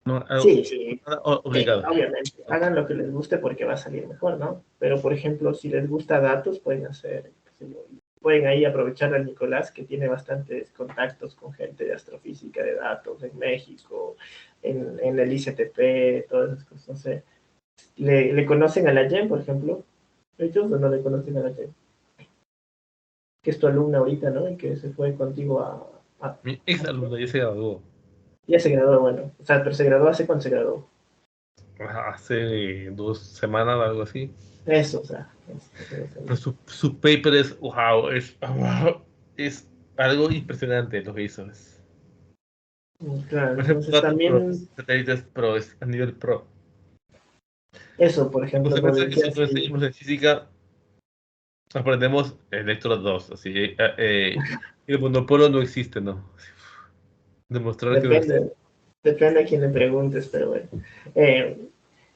S1: No,
S2: Sí,
S1: nada obligado.
S2: obviamente. Hagan lo que les guste porque va a salir mejor, ¿no? Pero, por ejemplo, si les gusta datos, pueden hacer, qué sé yo, pueden ahí aprovechar al Nicolás, que tiene bastantes contactos con gente de astrofísica de datos en México, en el ICTP, todas esas cosas. No sé. ¿Le conocen a la Jen, por ejemplo? ¿Ellos o no le conocen a la Jen? Que es tu alumna ahorita, ¿no? Y que se fue contigo
S1: Mi ex alumno ya se graduó.
S2: ya se graduó, bueno. O sea, pero se graduó hace cuánto se graduó.
S1: Hace 2 semanas o algo así.
S2: Eso, o sea.
S1: Pero su paper es, wow, es algo impresionante lo que hizo.
S2: Claro,
S1: Por ejemplo,
S2: entonces
S1: datos pro,
S2: también
S1: satélites pro, es a nivel pro.
S2: eso, por
S1: En
S2: ejemplo, como
S1: consecuencia,
S2: decía,
S1: nosotros
S2: sí,
S1: enseñamos en física, aprendemos Electro 2, así, el monopolio no existe, ¿no? Demostrar que no existe.
S2: depende a quién le preguntes, pero bueno.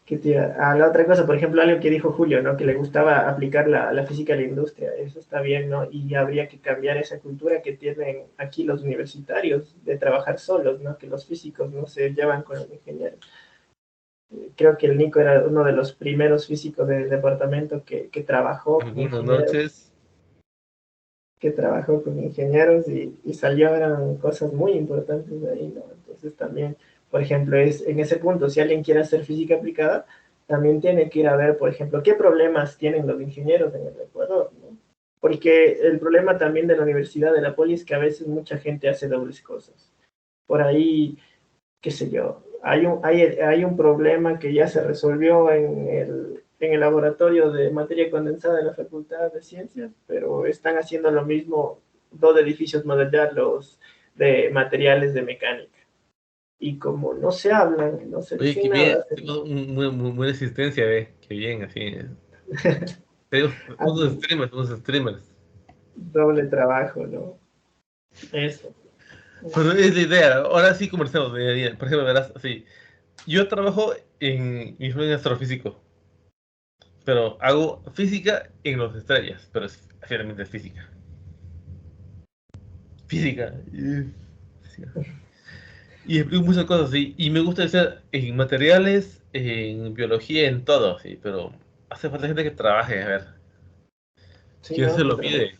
S2: La otra cosa, por ejemplo, algo que dijo Julio, ¿no? Que le gustaba aplicar la física a la industria, eso está bien, ¿no? Y habría que cambiar esa cultura que tienen aquí los universitarios de trabajar solos, ¿no? Que los físicos no se llevan con los ingenieros. Creo que el Nico era uno de los primeros físicos del departamento que trabajó con
S1: Algunas
S2: ingenieros,
S1: noches,
S2: y salieron cosas muy importantes de ahí, ¿no? Entonces también, por ejemplo, en ese punto, si alguien quiere hacer física aplicada, también tiene que ir a ver, por ejemplo, qué problemas tienen los ingenieros en el Ecuador, ¿no? Porque el problema también de la Universidad de la Poli es que a veces mucha gente hace dobles cosas. Por ahí, qué sé yo, hay un problema que ya se resolvió en el laboratorio de materia condensada de la Facultad de Ciencias, pero están haciendo lo mismo dos edificios modelados de materiales de mecánica. Y como no se hablan, no se
S1: oye, qué
S2: dicen
S1: bien,
S2: nada.
S1: tengo muy buena asistencia, ve, qué bien, así. Tengo unos streamers.
S2: doble trabajo, ¿no? Eso.
S1: Pero es la idea. Ahora sí conversamos. Por ejemplo, verás, así. Yo trabajo mi en astrofísico, pero hago física en las estrellas, pero finalmente es física. Física. Física. Y explico muchas cosas, sí. Y me gusta hacer en materiales, en biología, en todo, sí. Pero hace falta gente que trabaje, a ver.
S2: Sí,
S1: ¿Quién
S2: no,
S1: se lo pide?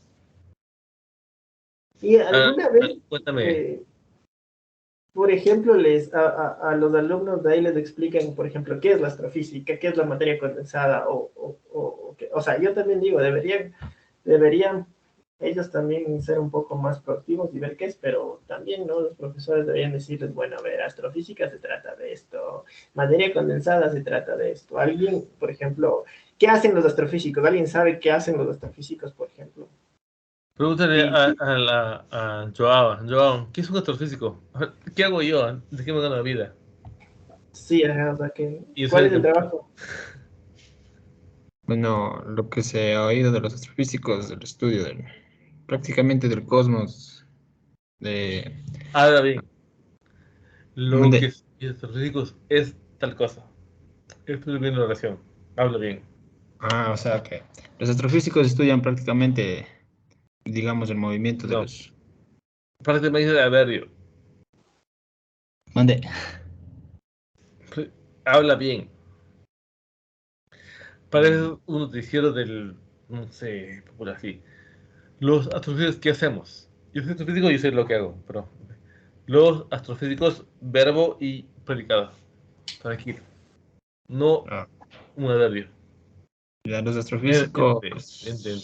S2: ¿Y alguna vez,
S1: Cuéntame.
S2: por ejemplo, a los alumnos de ahí les explican, por ejemplo, qué es la astrofísica, qué es la materia condensada? O sea, yo también digo, deberían ellos también ser un poco más proactivos y ver qué es, pero también, ¿no? Los profesores deberían decirles, bueno, a ver, astrofísica se trata de esto, materia condensada se trata de esto. Alguien, por ejemplo, ¿qué hacen los astrofísicos? ¿Alguien sabe qué hacen los astrofísicos, por ejemplo?
S1: Pregúntale
S2: Sí,
S1: a Joao. Joao, ¿qué es un astrofísico? A ver, ¿qué hago yo? ¿De qué me gano la vida?
S2: sí, ajá, o sea, que,
S1: Y yo soy
S2: ¿cuál
S1: el
S2: es el
S1: que...
S2: trabajo?
S10: Bueno, lo que se ha oído de los astrofísicos, del estudio prácticamente del cosmos, de...
S1: Ahora bien, lo que
S10: Mande.
S1: es astrofísicos es tal cosa. Esto es bien la oración. Habla bien.
S10: Ah, o sea que los astrofísicos estudian prácticamente, digamos, el movimiento de
S1: No,
S10: los...
S1: parte me dice de Averio.
S10: Mande.
S1: Habla bien. Parece
S10: Mm,
S1: un noticiero del, no sé, por así. Los astrofísicos, ¿qué hacemos? Yo soy astrofísico y yo sé lo que hago, pero los astrofísicos, verbo y predicado. Tranquilo. No
S10: ah,
S1: un adverbio.
S10: ya
S1: Ente, ente.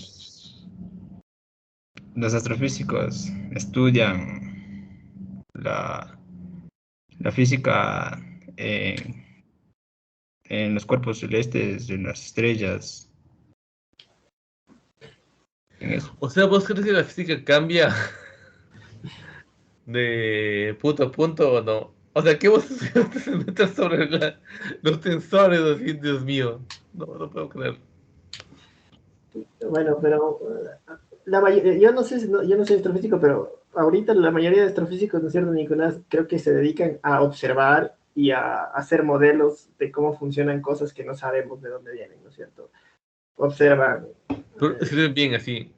S10: los astrofísicos estudian la física en los cuerpos celestes, en las estrellas, en eso.
S1: O sea, ¿vos crees que la física cambia de punto a punto o no? O sea, ¿qué vos se metes sobre los tensores así, Dios mío? No, no puedo creer.
S2: Bueno, pero yo no sé, yo no soy astrofísico, pero ahorita la mayoría de astrofísicos, ¿no es cierto, Nicolás? Creo que se dedican a observar y a hacer modelos de cómo funcionan cosas que no sabemos de dónde vienen, ¿no es cierto? Observan,
S1: Pero escriben bien así.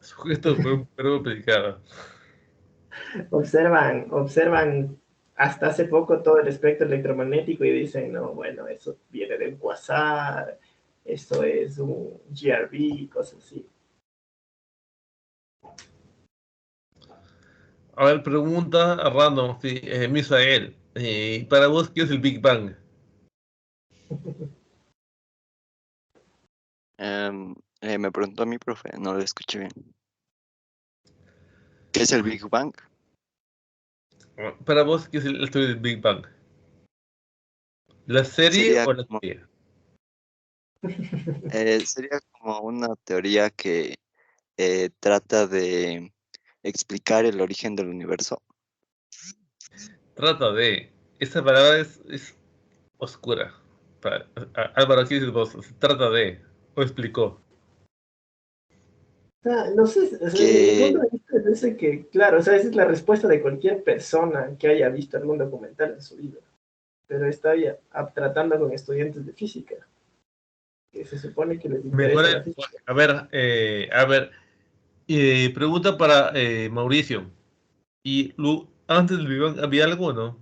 S1: Sujeto, verbo predicado.
S2: observan hasta hace poco todo el espectro electromagnético y dicen, no, bueno, eso viene de un quasar, eso es un GRB, cosas así.
S1: A ver, pregunta random, sí, Misael. Para vos, ¿qué es el Big Bang?
S11: Me preguntó a mi profe, no lo escuché bien. ¿Qué es el Big Bang?
S1: Para vos, ¿qué es el estudio del Big Bang? ¿La serie
S11: Sería
S1: o la
S11: como,
S1: teoría?
S11: sería como una teoría que trata de explicar el origen del universo.
S1: Trata de. Esa palabra es oscura. Álvaro, ¿qué dices vos? Se trata de. O explicó.
S2: No sé, o sea, mi
S11: Que
S2: punto de vista es ese que, claro, o sea, esa es la respuesta de cualquier persona que haya visto algún documental en su vida, pero está ya tratando con estudiantes de física, que se supone que les
S1: Mejor,
S2: interesa la física.
S1: a ver, pregunta para Mauricio. ¿Y antes del Big Bang había algo o no?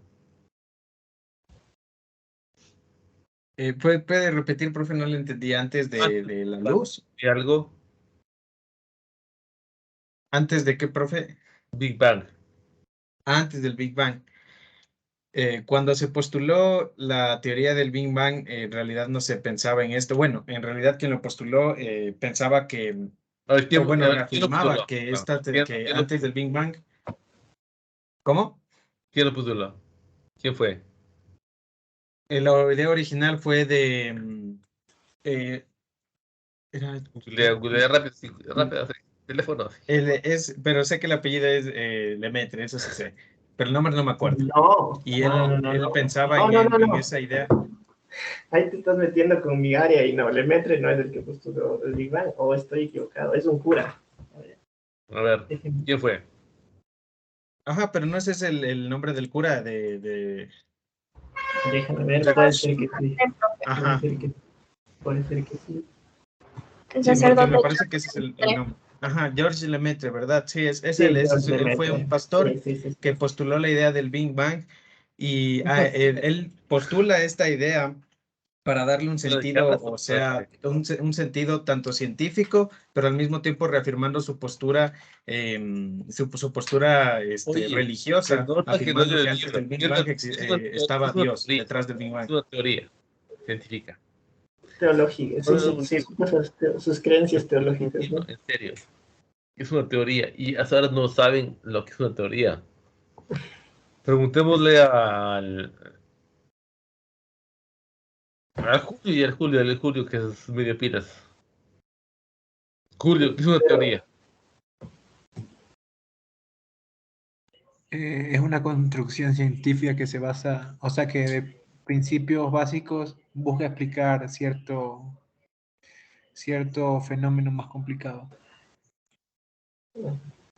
S10: ¿Puede repetir, profe? No lo entendí. Antes
S1: Antes
S10: de la
S1: del Big Bang
S10: luz.
S1: había algo.
S10: ¿Antes de qué, profe?
S1: Big Bang.
S10: Antes del Big Bang. Cuando se postuló la teoría del Big Bang, en realidad no se pensaba en esto. Bueno, en realidad quien lo postuló pensaba que,
S1: A ver,
S10: o bueno,
S1: a ver, ¿quién lo
S10: reafirmaba
S1: postuló?
S10: que,
S1: Ah,
S10: que
S1: quién lo
S10: antes del
S1: postuló?
S10: Big Bang, ¿cómo?
S1: ¿Quién lo postuló? ¿Quién fue?
S10: La idea original fue de, eh, era,
S1: Googlea rápido, sí, rápido, sí, teléfono. Sí.
S10: pero sé que el apellido es Lemaitre, eso sí sé, pero el nombre no me acuerdo.
S2: No,
S10: Y
S2: no, no, no,
S10: él
S2: no,
S10: pensaba
S2: no, no, no,
S10: en
S2: no.
S10: esa idea.
S2: Ahí te estás metiendo con mi área y no, Lemaitre no es el que postuló el Big Bang, o estoy equivocado, es un cura.
S1: A ver, ¿quién fue?
S10: Ajá, pero no ese es el nombre del cura de...
S2: Déjame ver, puede ser que sí.
S10: Ajá.
S2: Puede ser que sí.
S6: El
S10: Sí, porque
S6: sacerdote
S10: me parece que ese es
S6: Lemaitre.
S10: el nombre. Ajá, George Lemaitre, ¿verdad? Sí, es
S2: Sí,
S10: él,
S2: George
S10: él fue
S2: Lemaitre.
S10: un pastor
S2: Sí.
S10: que postuló la idea del Big Bang y él postula esta idea para darle un sentido, o sea, un sentido tanto científico, pero al mismo tiempo reafirmando su postura, su postura
S1: Oye,
S10: religiosa,
S1: se nota que no es
S10: afirmando que
S1: del
S10: antes
S1: libro.
S10: del Big Bang estaba
S1: Es una
S10: Dios
S1: teoría,
S10: detrás del Big Bang.
S1: es una teoría científica.
S2: Teológica, sí, sus creencias teológicas, ¿no?
S1: En serio, es una teoría y hasta ahora no saben lo que es una teoría. Preguntémosle al Julio y al Julio que es medio pilas. Julio, ¿qué es una teoría?
S4: Es una construcción científica que se basa, o sea, que de principios básicos busca explicar cierto fenómeno más complicado.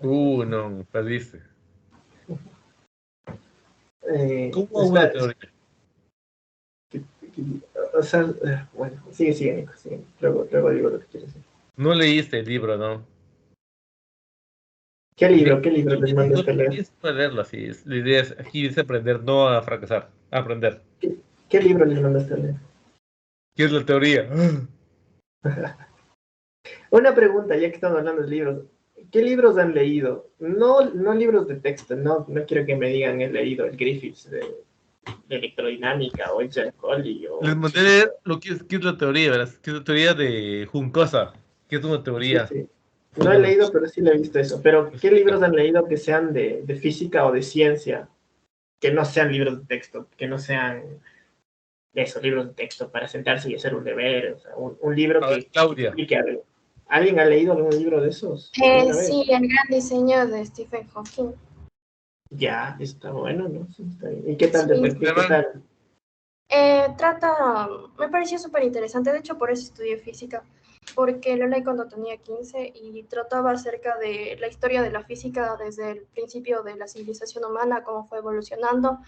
S1: No, perdiste. ¿Cómo una
S2: Está,
S1: teoría?
S2: o sea, bueno, sigue, Nico, sigue. Luego digo lo que quieres decir.
S1: No leíste el libro, ¿no?
S2: ¿Qué libro les mandaste a leer?
S1: Es para leerlo así. La idea es, aquí es aprender, no a fracasar, a aprender.
S2: ¿Qué libro les mandaste a leer?
S1: ¿Qué es la teoría?
S2: Una pregunta, ya que estamos hablando de libros. ¿Qué libros han leído? No libros de texto, no quiero que me digan he leído el Griffiths de electrodinámica o el Jack Collie o...
S1: Les mandé a leer lo que es la teoría, ¿verdad? Que es la teoría de Juncosa, que es una teoría.
S2: Sí. No he leído, pero sí le he visto eso. Pero, ¿qué libros han leído que sean de física o de ciencia? Que no sean libros de texto, que no sean esos libros de texto para sentarse y hacer un deber, o sea, un libro que explique algo. ¿Alguien ha leído algún libro de esos?
S6: Sí, el gran diseño de Stephen Hawking.
S2: Ya, está bueno, ¿no? Sí, está bien. ¿Y qué tal?
S6: Sí.
S2: ¿Qué tal?
S6: Me pareció súper interesante, de hecho por eso estudié física, porque lo leí cuando tenía 15 y trataba acerca de la historia de la física desde el principio de la civilización humana, cómo fue evolucionando,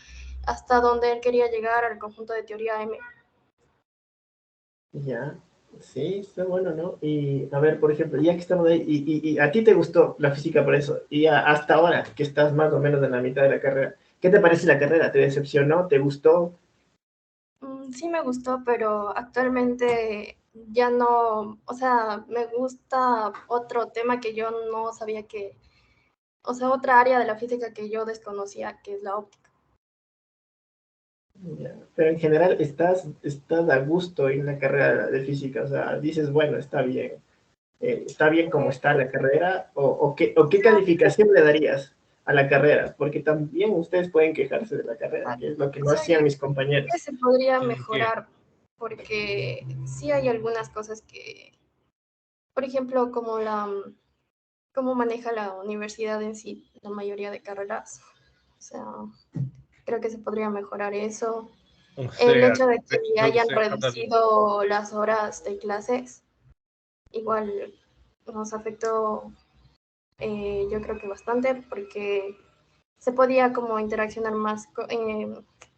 S6: hasta donde él quería llegar al conjunto de teoría M.
S2: Ya, sí, está bueno, ¿no? Y a ver, por ejemplo, ya que estamos ahí, y a ti te gustó la física por eso, y hasta ahora que estás más o menos en la mitad de la carrera, ¿qué te parece la carrera? ¿Te decepcionó? ¿Te gustó?
S6: Sí me gustó, pero actualmente ya no, o sea, me gusta otro tema que yo no sabía que, o sea, otra área de la física que yo desconocía, que es la óptica.
S2: Ya, pero en general estás a gusto en la carrera de física, o sea, dices, bueno, está bien como está la carrera, o qué calificación le darías a la carrera, porque también ustedes pueden quejarse de la carrera, que es lo que no hacían mis compañeros.
S6: Que se podría mejorar, porque sí hay algunas cosas que, por ejemplo, cómo maneja la universidad en sí, la mayoría de carreras. O sea, creo que se podría mejorar eso. El hecho de que hayan reducido las horas de clases, igual nos afectó, yo creo que bastante, porque se podía como interaccionar más,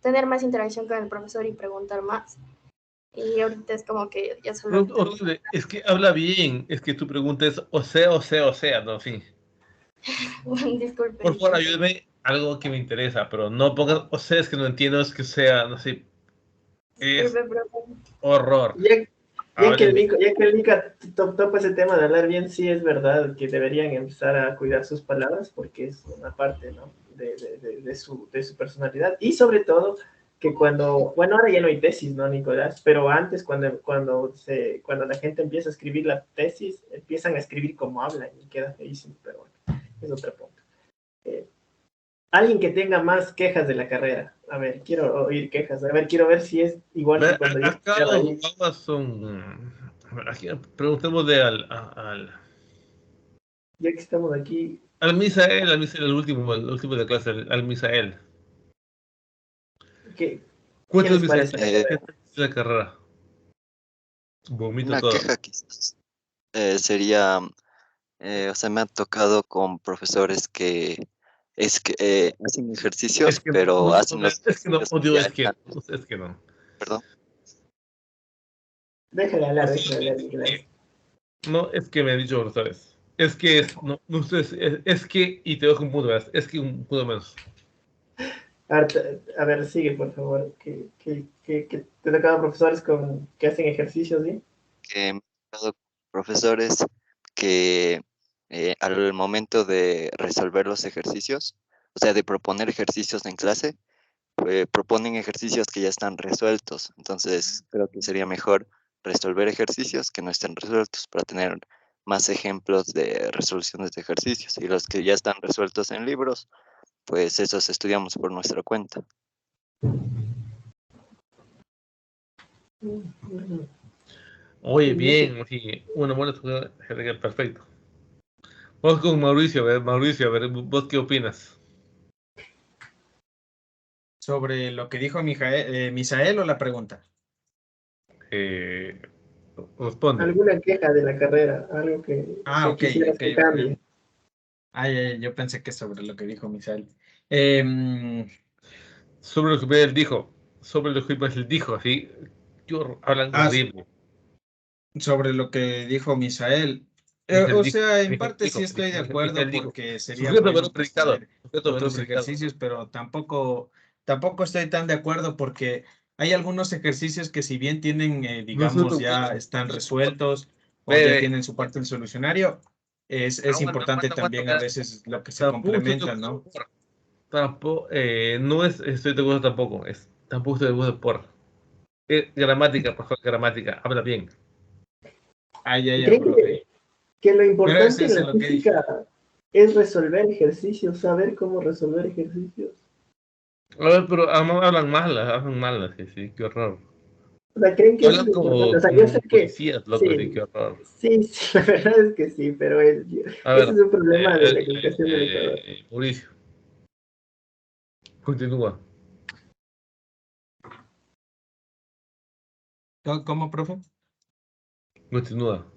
S6: tener más interacción con el profesor y preguntar más. Y ahorita es como que ya solo...
S1: Horrible, es que habla bien, es que tu pregunta es o sea, no, sí.
S6: Disculpe.
S1: Por favor, ayúdeme algo que me interesa, pero no pongan o sea, es que no entiendo, es que sea, no sé. Es horror.
S2: Ya que el Nica topa ese tema de hablar bien, sí es verdad que deberían empezar a cuidar sus palabras porque es una parte, ¿no? de su personalidad. Y sobre todo que bueno, ahora ya no hay tesis, ¿no, Nicolás? Pero antes, cuando la gente empieza a escribir la tesis, empiezan a escribir como hablan y queda feísimo, pero bueno, es otro punto. Alguien que tenga más quejas de la carrera. A ver, quiero oír quejas. A ver, quiero ver si es igual que cuando yo
S1: estaba ahí. Aquí, preguntémosle
S2: ya que estamos aquí.
S1: Al Misael, el último de la clase, al Misael.
S2: ¿Qué
S1: Cuéntanos,
S2: les parece?
S1: ¿qué es la carrera? Vomito
S11: Una
S1: todo.
S11: queja quizás sería O sea, me ha tocado con profesores que hacen ejercicios, pero hacen los
S1: es que no,
S11: ejercicios
S1: odio,
S11: ya
S1: es que,
S11: están.
S1: es que no.
S11: Perdón.
S2: Déjale hablar, Nicolás.
S1: No, es que me han dicho profesores. Es que no, no ustedes, es que, y te dejo un punto más, es que un punto menos.
S2: A ver, sigue, por favor. Que te ha tocado profesores que hacen ejercicios, ¿sí?
S11: Que me ha tocado profesores que al momento de resolver los ejercicios, o sea, de proponer ejercicios en clase, proponen ejercicios que ya están resueltos. Entonces, creo que sería mejor resolver ejercicios que no estén resueltos para tener más ejemplos de resoluciones de ejercicios. Y los que ya están resueltos en libros, pues esos estudiamos por nuestra cuenta.
S1: Oye, bien, sí, una buena estudiante, perfecto. Vamos con Mauricio, a ver, ¿vos qué opinas?
S10: Sobre lo que dijo Misael o la pregunta.
S1: Responde.
S2: ¿Alguna queja de la carrera? Algo que
S10: Ok,
S2: quisieras que cambie.
S10: Yo pensé que sobre lo que dijo Misael.
S1: Sobre lo que él dijo, él dijo, así, hablan horrible.
S10: Sobre lo que dijo Misael.
S1: Misael
S10: O
S1: dijo,
S10: sea, en
S1: Misael
S10: parte
S1: dijo,
S10: sí estoy de acuerdo
S1: Misael dijo.
S10: porque sería
S1: Sujeto
S10: bueno
S1: verbo
S10: pues,
S1: predicado.
S10: tener
S1: Sujeto verbo
S10: otros
S1: predicado.
S10: ejercicios, pero tampoco estoy tan de acuerdo porque hay algunos ejercicios que si bien tienen, digamos, ya están resueltos o ya tienen su parte del solucionario, es importante también a veces lo que se complementa, ¿no?
S1: Tampoco, no es, estoy de acuerdo tampoco, tampoco estoy de acuerdo por gramática, por favor, gramática, habla bien.
S2: ¿Creen que lo importante en la física es resolver ejercicios, saber cómo resolver ejercicios?
S1: A ver, pero hablan mal, sí, qué horror.
S2: O sea, ¿creen que eso
S1: Hablan
S2: es importante? O sea,
S1: como
S2: yo sé que
S1: policías, loco, sí,
S2: sí,
S1: qué horror.
S2: sí, la verdad es que sí, pero ese es un problema de la educación del Ecuador.
S1: Mauricio, continúa.
S10: ¿Cómo, profe?
S1: Continúa.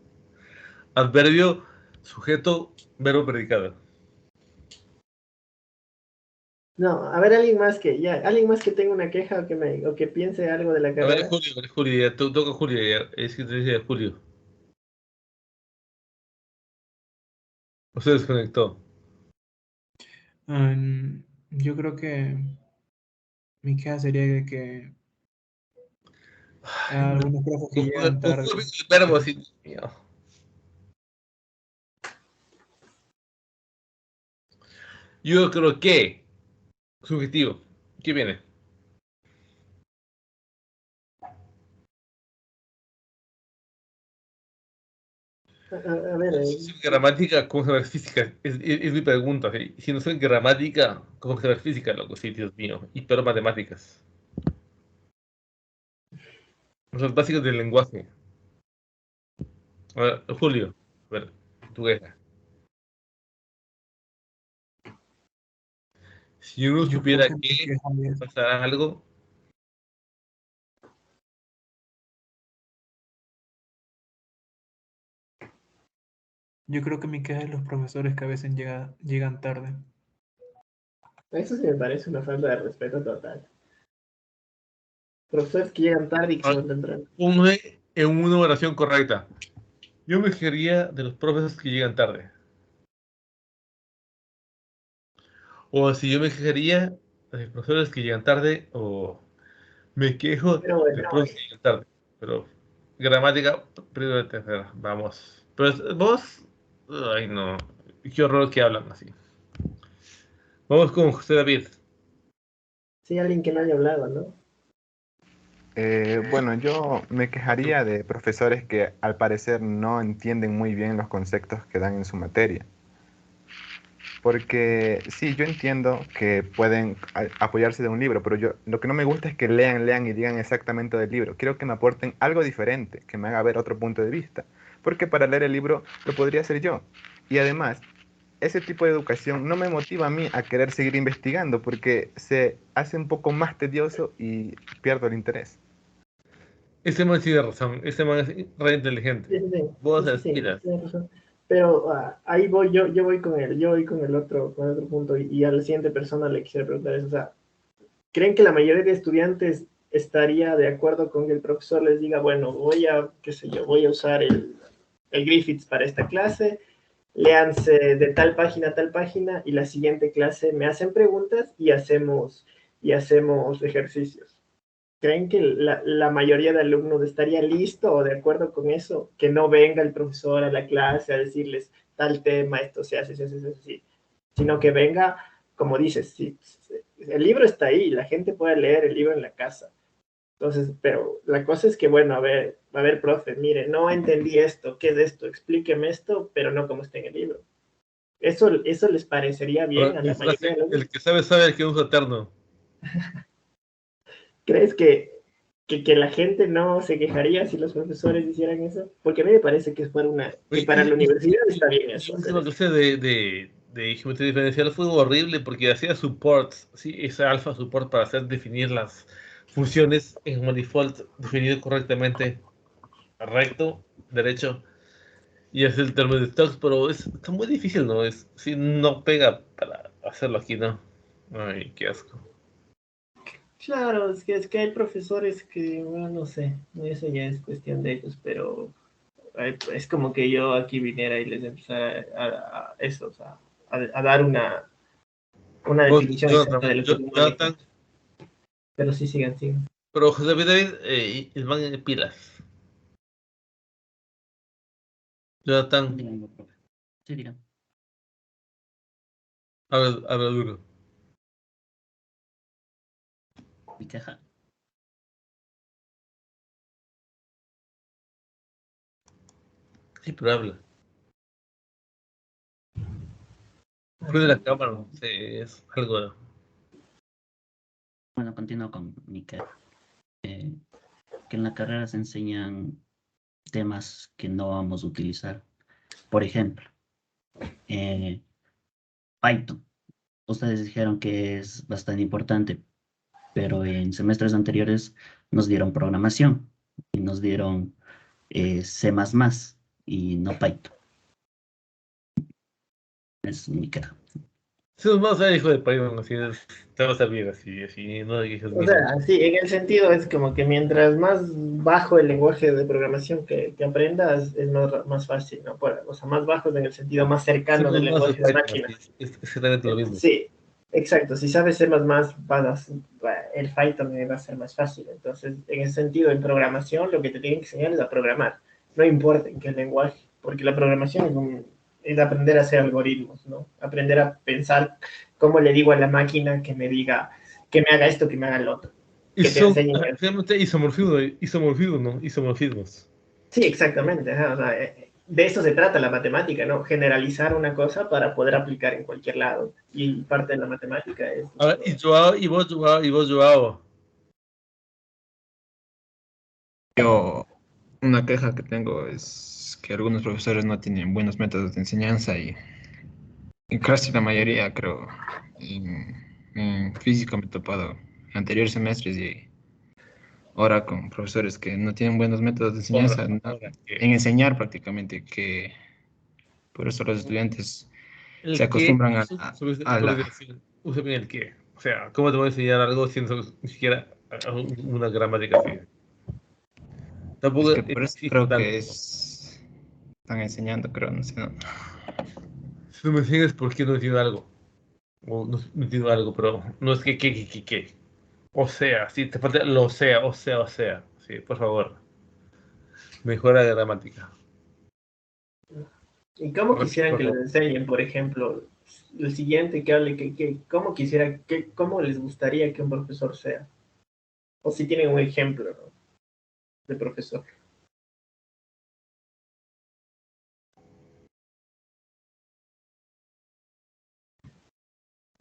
S1: Adverbio, sujeto, verbo predicado.
S2: No, a ver, alguien más que tenga una queja o que piense algo de la
S1: A ver,
S2: carrera.
S1: Julio, toca Julio, es que te decía Julio. O se desconectó.
S4: Yo creo que mi queja sería de que algunos profes que llegan tarde.
S1: El verbo así, mío. Yo creo que subjetivo. ¿Qué viene?
S2: A ver,
S1: Gramática, ¿cómo saber física? Es mi pregunta. ¿Sí? Si no soy gramática, ¿cómo saber física, loco? Sí, Dios mío. Y pero matemáticas. Los básicos del lenguaje. A ver, Julio, a ver, tu queja. Si uno
S4: Yo creo
S1: supiera
S4: que mi
S1: que
S4: queja es-
S1: pasará algo,
S4: Yo creo que mi queja es los profesores que a veces llegan tarde.
S2: eso sí me parece una falta de respeto total. Profesores que llegan tarde y que se van temprano.
S1: ponme en una oración correcta. Yo me quejaría de los profesores que llegan tarde. O si yo me quejaría de los profesores que llegan tarde, o me quejo
S2: Pero
S1: de
S2: bueno,
S1: los profesores que llegan tarde. Pero gramática, primero de tercera, vamos. Pero vos, ay no, qué horror que hablan así. Vamos con José David.
S2: sí, alguien que no haya hablado, ¿no?
S5: Bueno, yo me quejaría de profesores que al parecer no entienden muy bien los conceptos que dan en su materia. Porque sí, yo entiendo que pueden apoyarse de un libro, pero lo que no me gusta es que lean y digan exactamente del libro. Quiero que me aporten algo diferente, que me haga ver otro punto de vista. Porque para leer el libro lo podría hacer yo. Y además, ese tipo de educación no me motiva a mí a querer seguir investigando porque se hace un poco más tedioso y pierdo el interés.
S1: Ese man tiene razón, ese man es re inteligente.
S2: Sí, sí, sí,
S1: Vos
S2: sí, sí,
S1: aspiras.
S2: tienes razón. Pero ahí voy yo voy con el otro punto y a la siguiente persona le quisiera preguntar eso. O sea, ¿creen que la mayoría de estudiantes estaría de acuerdo con que el profesor les diga, bueno, qué sé yo, voy a usar el Griffiths para esta clase, léanse de tal página a tal página y la siguiente clase me hacen preguntas y hacemos ejercicios? ¿Creen que la mayoría de alumnos estaría listo o de acuerdo con eso? Que no venga el profesor a la clase a decirles tal tema, esto se hace, así, sino que venga, como dices, sí, el libro está ahí, la gente puede leer el libro en la casa. Entonces, pero la cosa es que, bueno, a ver, profe, mire, no entendí esto, ¿qué es esto? Explíqueme esto, pero no como está en el libro. ¿Eso les parecería bien a la mayoría de alumnos?
S1: El que sabe, el que usa eterno.
S2: ¿Crees que la gente no se quejaría si los profesores hicieran eso? Porque a mí me parece que para la universidad está bien eso.
S1: La última clase de geometría diferencial fue horrible porque hacía support, ¿sí? Esa alfa support para definir las funciones en manifold definido correctamente, recto, derecho, y es el término de Stokes, pero está muy difícil, ¿no? No pega para hacerlo aquí, ¿no? Ay, qué asco.
S2: Claro, es que hay profesores que, bueno, no sé, eso ya es cuestión de ellos, pero es como que yo aquí viniera y les empezara a eso, o sea, a dar una definición exacta de lo que pero sí, sigan.
S1: Pero José David, el man de pilas. Jonathan.
S7: Sí, dirá.
S1: Habla duro.
S7: Mi queja.
S1: Sí, pero habla. Prende la cámara, no sé, es algo.
S7: Bueno, continúo con mi queja. Que en la carrera se enseñan temas que no vamos a utilizar. Por ejemplo, Python. Ustedes dijeron que es bastante importante, pero en semestres anteriores nos dieron programación y nos dieron C++ y no Python. Es mi queja.
S1: Si nos vamos a hijo de Python, así es, te vas a bien así, no digas
S2: o sea, sí, en el sentido es como que mientras más bajo el lenguaje de programación que aprendas, es más fácil, ¿no? O sea, más bajo en el sentido más cercano del lenguaje de máquina.
S1: Es exactamente lo mismo.
S2: Sí, exacto. Si sabes C++, el Python va a ser más fácil. Entonces, en ese sentido, en programación, lo que te tienen que enseñar es a programar. No importa en qué lenguaje, porque la programación es aprender a hacer algoritmos, ¿no? Aprender a pensar cómo le digo a la máquina que me diga, que me haga esto, que me haga lo otro.
S1: Y son realmente isomorfismos, ¿no? Isomorfismos.
S2: Sí, exactamente. O sea, de eso se trata la matemática, ¿no? Generalizar una cosa para poder aplicar en cualquier lado. Y parte de la matemática es...
S1: A ver, y vos, Joao.
S12: Yo, una queja que tengo es que algunos profesores no tienen buenos métodos de enseñanza y casi la mayoría, creo, en física me he topado en anteriores semestres y ahora con profesores que no tienen buenos métodos de enseñanza, en enseñar prácticamente, que por eso los estudiantes se acostumbran a la...
S1: Usa bien el qué. O sea, ¿cómo te voy a enseñar algo sin ni siquiera una gramática así? Tampoco
S12: es que por eso creo que están enseñando, creo, no sé. No.
S1: Si no me enseñas, ¿por qué no entiendo algo? O no entiendo algo, pero no es que. O sea, sí, te falta lo sea. Sí, por favor. Mejora la gramática.
S2: ¿Y cómo quisieran que les enseñen, por ejemplo, el siguiente que hable, cómo les gustaría que un profesor sea? O si tienen un ejemplo, ¿no? De profesor.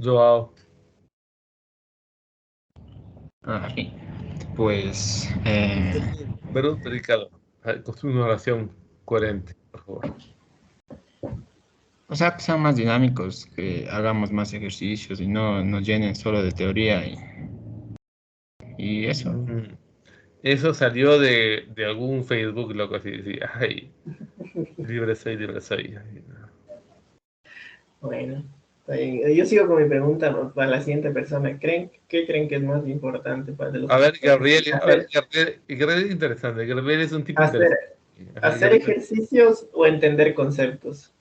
S1: Joao.
S12: Sí. Pues...
S1: Pero dedicado. Construir una oración coherente, por favor.
S12: O sea, que sean más dinámicos, que hagamos más ejercicios y no nos llenen solo de teoría y eso.
S1: Eso salió de algún Facebook, loco, así decía. Ay, Libre soy, libre soy.
S2: Bueno, está bien. Yo sigo con mi pregunta, ¿no? Para la siguiente persona. ¿Qué creen que es más importante para los
S1: A ver,
S2: profesores?
S1: Gabriel es interesante. Gabriel es un tipo
S2: Hacer,
S1: interesante. Ajá,
S2: hacer
S1: Gabriel,
S2: ejercicios o entender conceptos.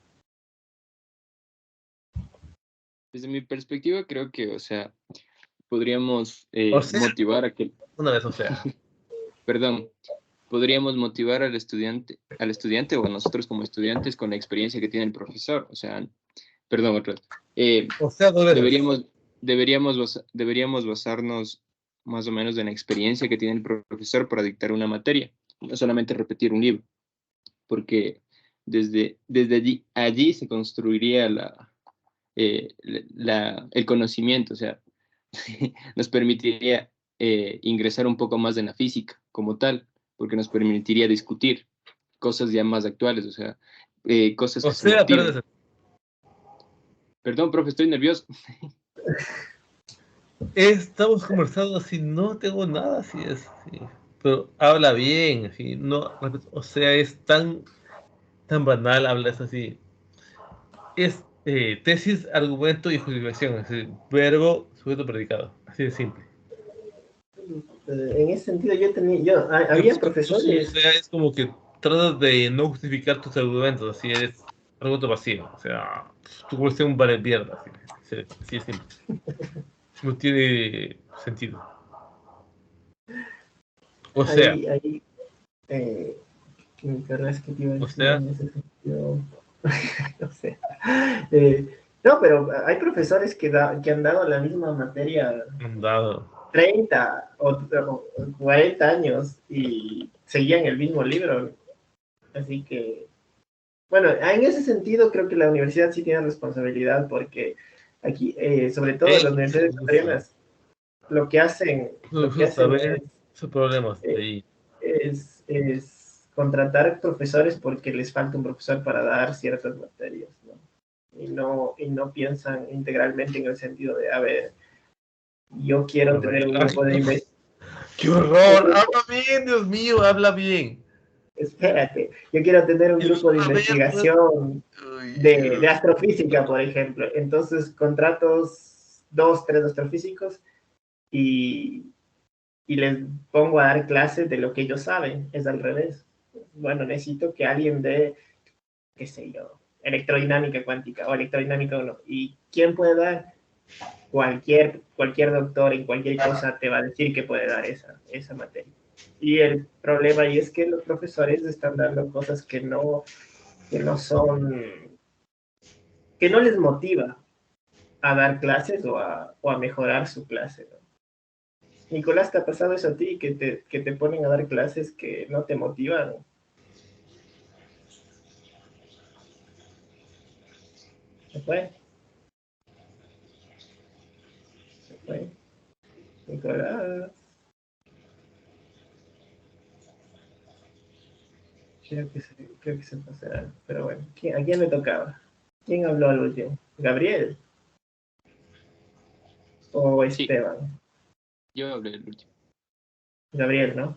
S9: Desde mi perspectiva, creo que, o sea, podríamos
S1: o sea,
S9: motivar a que,
S1: una vez, o sea.
S9: perdón, podríamos motivar al estudiante o a nosotros como estudiantes con la experiencia que tiene el profesor. O sea, perdón, otra vez.
S1: O sea, dos veces.
S9: Deberíamos basarnos más o menos en la experiencia que tiene el profesor para dictar una materia, no solamente repetir un libro, porque desde allí se construiría el conocimiento, o sea, nos permitiría ingresar un poco más en la física como tal, porque nos permitiría discutir cosas ya más actuales, o sea, cosas que
S1: O
S9: se
S1: sea,
S9: motiven. Perdón, profe, estoy nervioso.
S1: Estamos conversando así, no tengo nada así es. Sí. Pero habla bien, así, no, o sea, es tan banal, hablas así. Es tesis, argumento y justificación, así, verbo, sujeto, predicado, así de simple.
S2: En ese sentido, había profesores.
S1: O sea, es como que tratas de no justificar tus argumentos, así es argumento vacío, o sea, tu cuestión vale mierda, así es simple. No tiene sentido. O sea,
S2: Mi carrera es que te iba a
S1: o
S2: decir
S1: sea,
S2: en ese sentido. No sé. No, pero hay profesores que han dado la misma materia
S1: han dado
S2: 30 o 40 años y seguían el mismo libro. Así que, bueno, en ese sentido creo que la universidad sí tiene responsabilidad porque aquí, sobre todo las universidades ecuatorianas, lo que hacen
S1: sus problemas de ahí.
S2: es contratar profesores porque les falta un profesor para dar ciertas materias, ¿no? Y no piensan integralmente en el sentido de, a ver, yo quiero tener un grupo de investigación.
S1: ¡Qué horror! ¡Habla bien, Dios mío! ¡Habla bien!
S2: Espérate, yo quiero tener un grupo de investigación de astrofísica, por ejemplo. Entonces, contratos 2, 3 astrofísicos y les pongo a dar clases de lo que ellos saben. Es al revés. Bueno, necesito que alguien dé, qué sé yo, electrodinámica cuántica o electrodinámica 1. ¿Y quién puede dar? Cualquier doctor en cualquier cosa te va a decir que puede dar esa materia. Y el problema ahí es que los profesores están dando cosas que no les motiva a dar clases o a mejorar su clase, ¿no? Nicolás, ¿te ha pasado eso a ti? Que te ponen a dar clases que no te motivan. ¿Se fue? Nicolás. Creo que se pasará. Pero bueno, ¿a quién le tocaba? ¿Quién habló al último? ¿Gabriel? ¿O Esteban?
S9: Sí. Yo hablé el último.
S2: Gabriel, ¿no?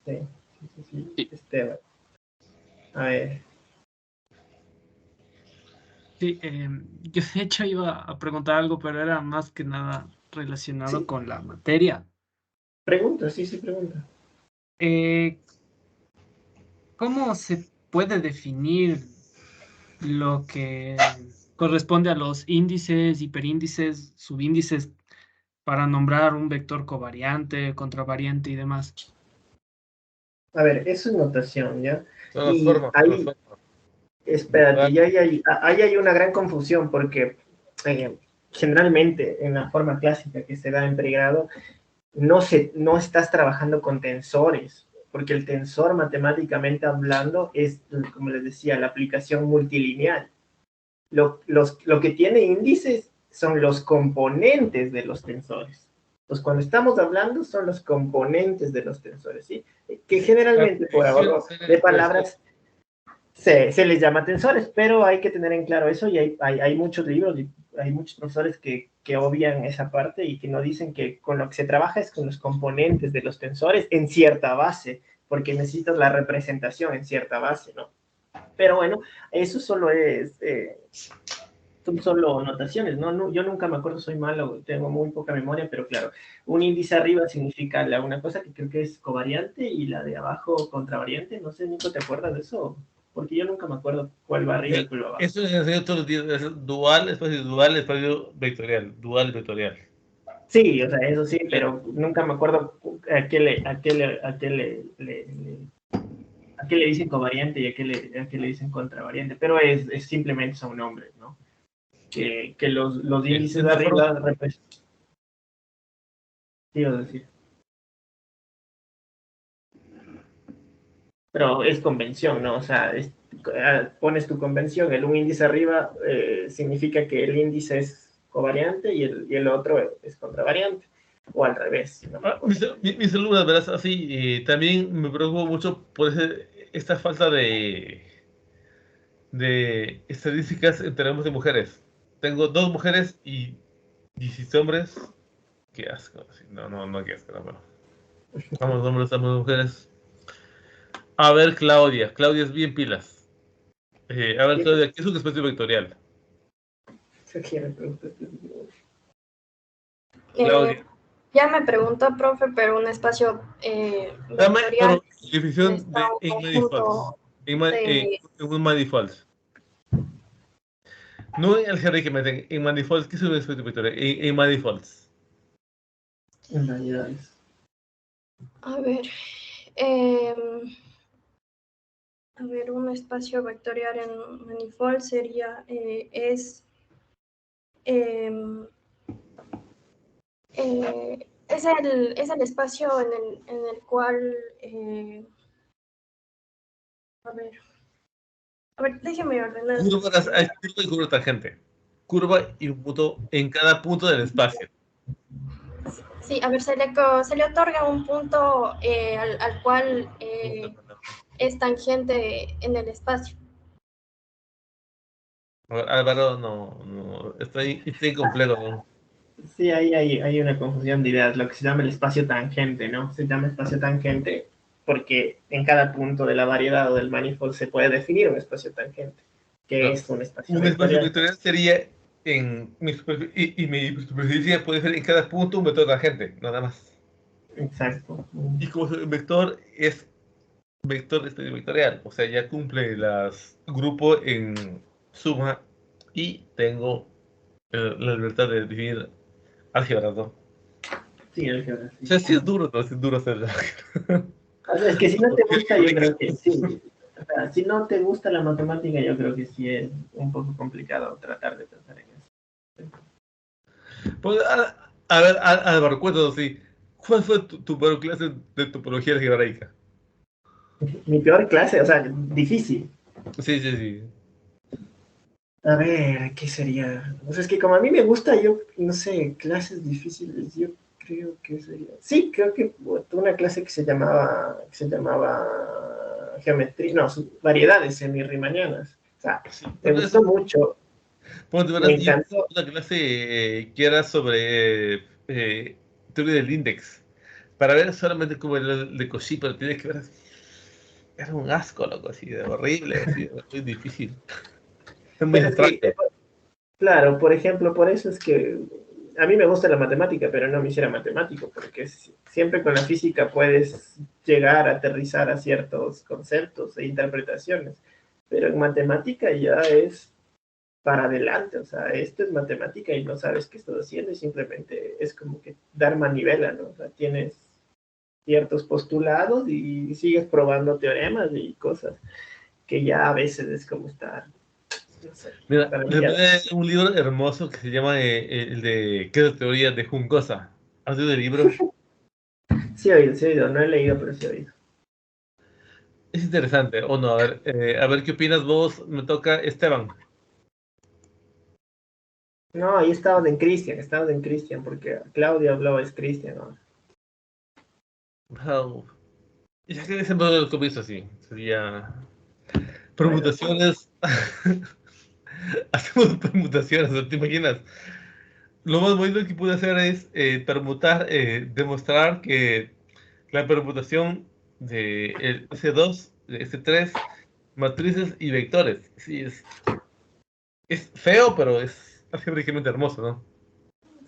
S2: Sí. Esteban. A ver.
S3: Sí, yo de hecho iba a preguntar algo, pero era más que nada relacionado con la materia.
S2: Pregunta, sí, pregunta.
S3: ¿Cómo se puede definir lo que corresponde a los índices, hiperíndices, subíndices para nombrar un vector covariante, contravariante y demás?
S2: A ver, eso es notación, ¿ya?
S1: Son las formas.
S2: Espérate, ahí hay una gran confusión porque generalmente en la forma clásica que se da en pregrado no estás trabajando con tensores, porque el tensor matemáticamente hablando es, como les decía, la aplicación multilineal. Lo que tiene índices son los componentes de los tensores. Pues cuando estamos hablando son los componentes de los tensores, ¿sí? Que generalmente por ahorro de palabras se les llama tensores, pero hay que tener en claro eso y hay muchos libros y hay muchos profesores que obvian esa parte y que no dicen que con lo que se trabaja es con los componentes de los tensores en cierta base, porque necesitas la representación en cierta base, ¿no? Pero bueno, eso solo son solo notaciones, ¿no? Yo nunca me acuerdo, soy malo, tengo muy poca memoria, pero claro, un índice arriba significa una cosa que creo que es covariante y la de abajo contravariante. No sé, Nico, ¿te acuerdas de eso? Porque yo nunca me acuerdo cuál va arriba y cuál va abajo.
S1: Eso se enseña todos los días, es dual, espacio vectorial, dual vectorial.
S2: Sí, o sea, eso sí, pero nunca me acuerdo a qué le dicen covariante y a qué le dicen contravariante, pero es simplemente son nombres, ¿no? Que los índices de arriba representan. Iba a decir. Pero es convención, ¿no? O sea, pones tu convención, un índice arriba significa que el índice es covariante y el otro es contravariante, o al revés, ¿no?
S1: Mis alumnas, verás, así, también me preocupo mucho por esta falta de estadísticas entre hombres y mujeres. Tengo 2 mujeres y 16 hombres. Qué asco. No, qué asco, no, bueno. Estamos hombres, estamos mujeres. A ver, Claudia es bien pilas. A ver, Claudia, ¿qué es un espacio vectorial?
S6: Claudia. Ya me preguntó, profe, pero un espacio vectorial
S1: Definición
S6: está
S1: de
S6: un conjunto
S1: en un manifold. No en álgebra que meten, en manifolds. ¿Qué es un espacio vectorial? En manifolds.
S2: En realidades.
S6: A ver, un espacio vectorial en manifold sería, es el espacio en el cual, a ver, déjeme ordenar.
S1: Curva tangente. Curva y un punto en cada punto del espacio.
S6: Sí, a ver, se le otorga un punto al cual es tangente en el espacio.
S1: Álvaro, no, está incompleto, ¿no?
S2: Sí, hay una confusión de ideas, lo que se llama el espacio tangente, ¿no? Se llama espacio tangente porque en cada punto de la variedad o del manifold se puede definir un espacio tangente, que es un espacio vectorial.
S1: Un espacio vectorial sería en mi superficie puede ser en cada punto un vector tangente, nada más.
S2: Exacto.
S1: Y como el vector es vector vectorial, o sea, ya cumple las grupo en suma y tengo la libertad de definir álgebra, ¿no?
S2: Sí, álgebra. Sí.
S1: O sea, sí es duro, ¿no? Es duro hacer álgebra.
S2: O sea, es que si no te gusta, yo creo que sí. O sea, si no te gusta la matemática, yo creo que sí es un poco complicado tratar de pensar en eso.
S1: Pues, a ver, Álvaro, cuéntanos, sí. ¿Cuál fue tu peor clase de topología algebraica?
S2: Mi peor clase, o sea, difícil.
S1: Sí.
S2: A ver, ¿qué sería? O sea, es que como a mí me gusta, yo, no sé, clases difíciles, yo creo que sería... Sí, creo que una clase que se llamaba geometría, no, variedades semi-riemannianas. O sea, me gustó mucho.
S1: Me encantó. Una clase que era sobre teoría del índice. Para ver solamente cómo era el de Cauchy, pero tienes que ver... Era un asco, loco, así, de horrible, así, muy difícil. Es muy abstracto.
S2: Claro, por ejemplo, por eso es que a mí me gusta la matemática, pero no me hiciera matemático, porque siempre con la física puedes llegar a aterrizar a ciertos conceptos e interpretaciones, pero en matemática ya es para adelante, o sea, esto es matemática y no sabes qué estás haciendo y simplemente es como que dar manivela, ¿no? O sea, tienes ciertos postulados y sigues probando teoremas y cosas que ya a veces es como estar... No sé,
S1: mira, hay un libro hermoso que se llama el de ¿Qué es la teoría de Juncosa? ¿Has leído el libro?
S2: Sí he oído, no he leído, pero sí he oído.
S1: Es interesante, o no, a ver qué opinas vos, me toca Esteban.
S2: No, ahí estaba en Cristian, porque Claudia hablaba es Cristian, ¿no?
S1: Wow. Ya que siempre lo comienzo así, sería permutaciones. Hacemos permutaciones, ¿no te imaginas? Lo más bonito que pude hacer es permutar, demostrar que la permutación de S2, de S3, matrices y vectores. Sí, es feo, pero es algébricamente hermoso, ¿no?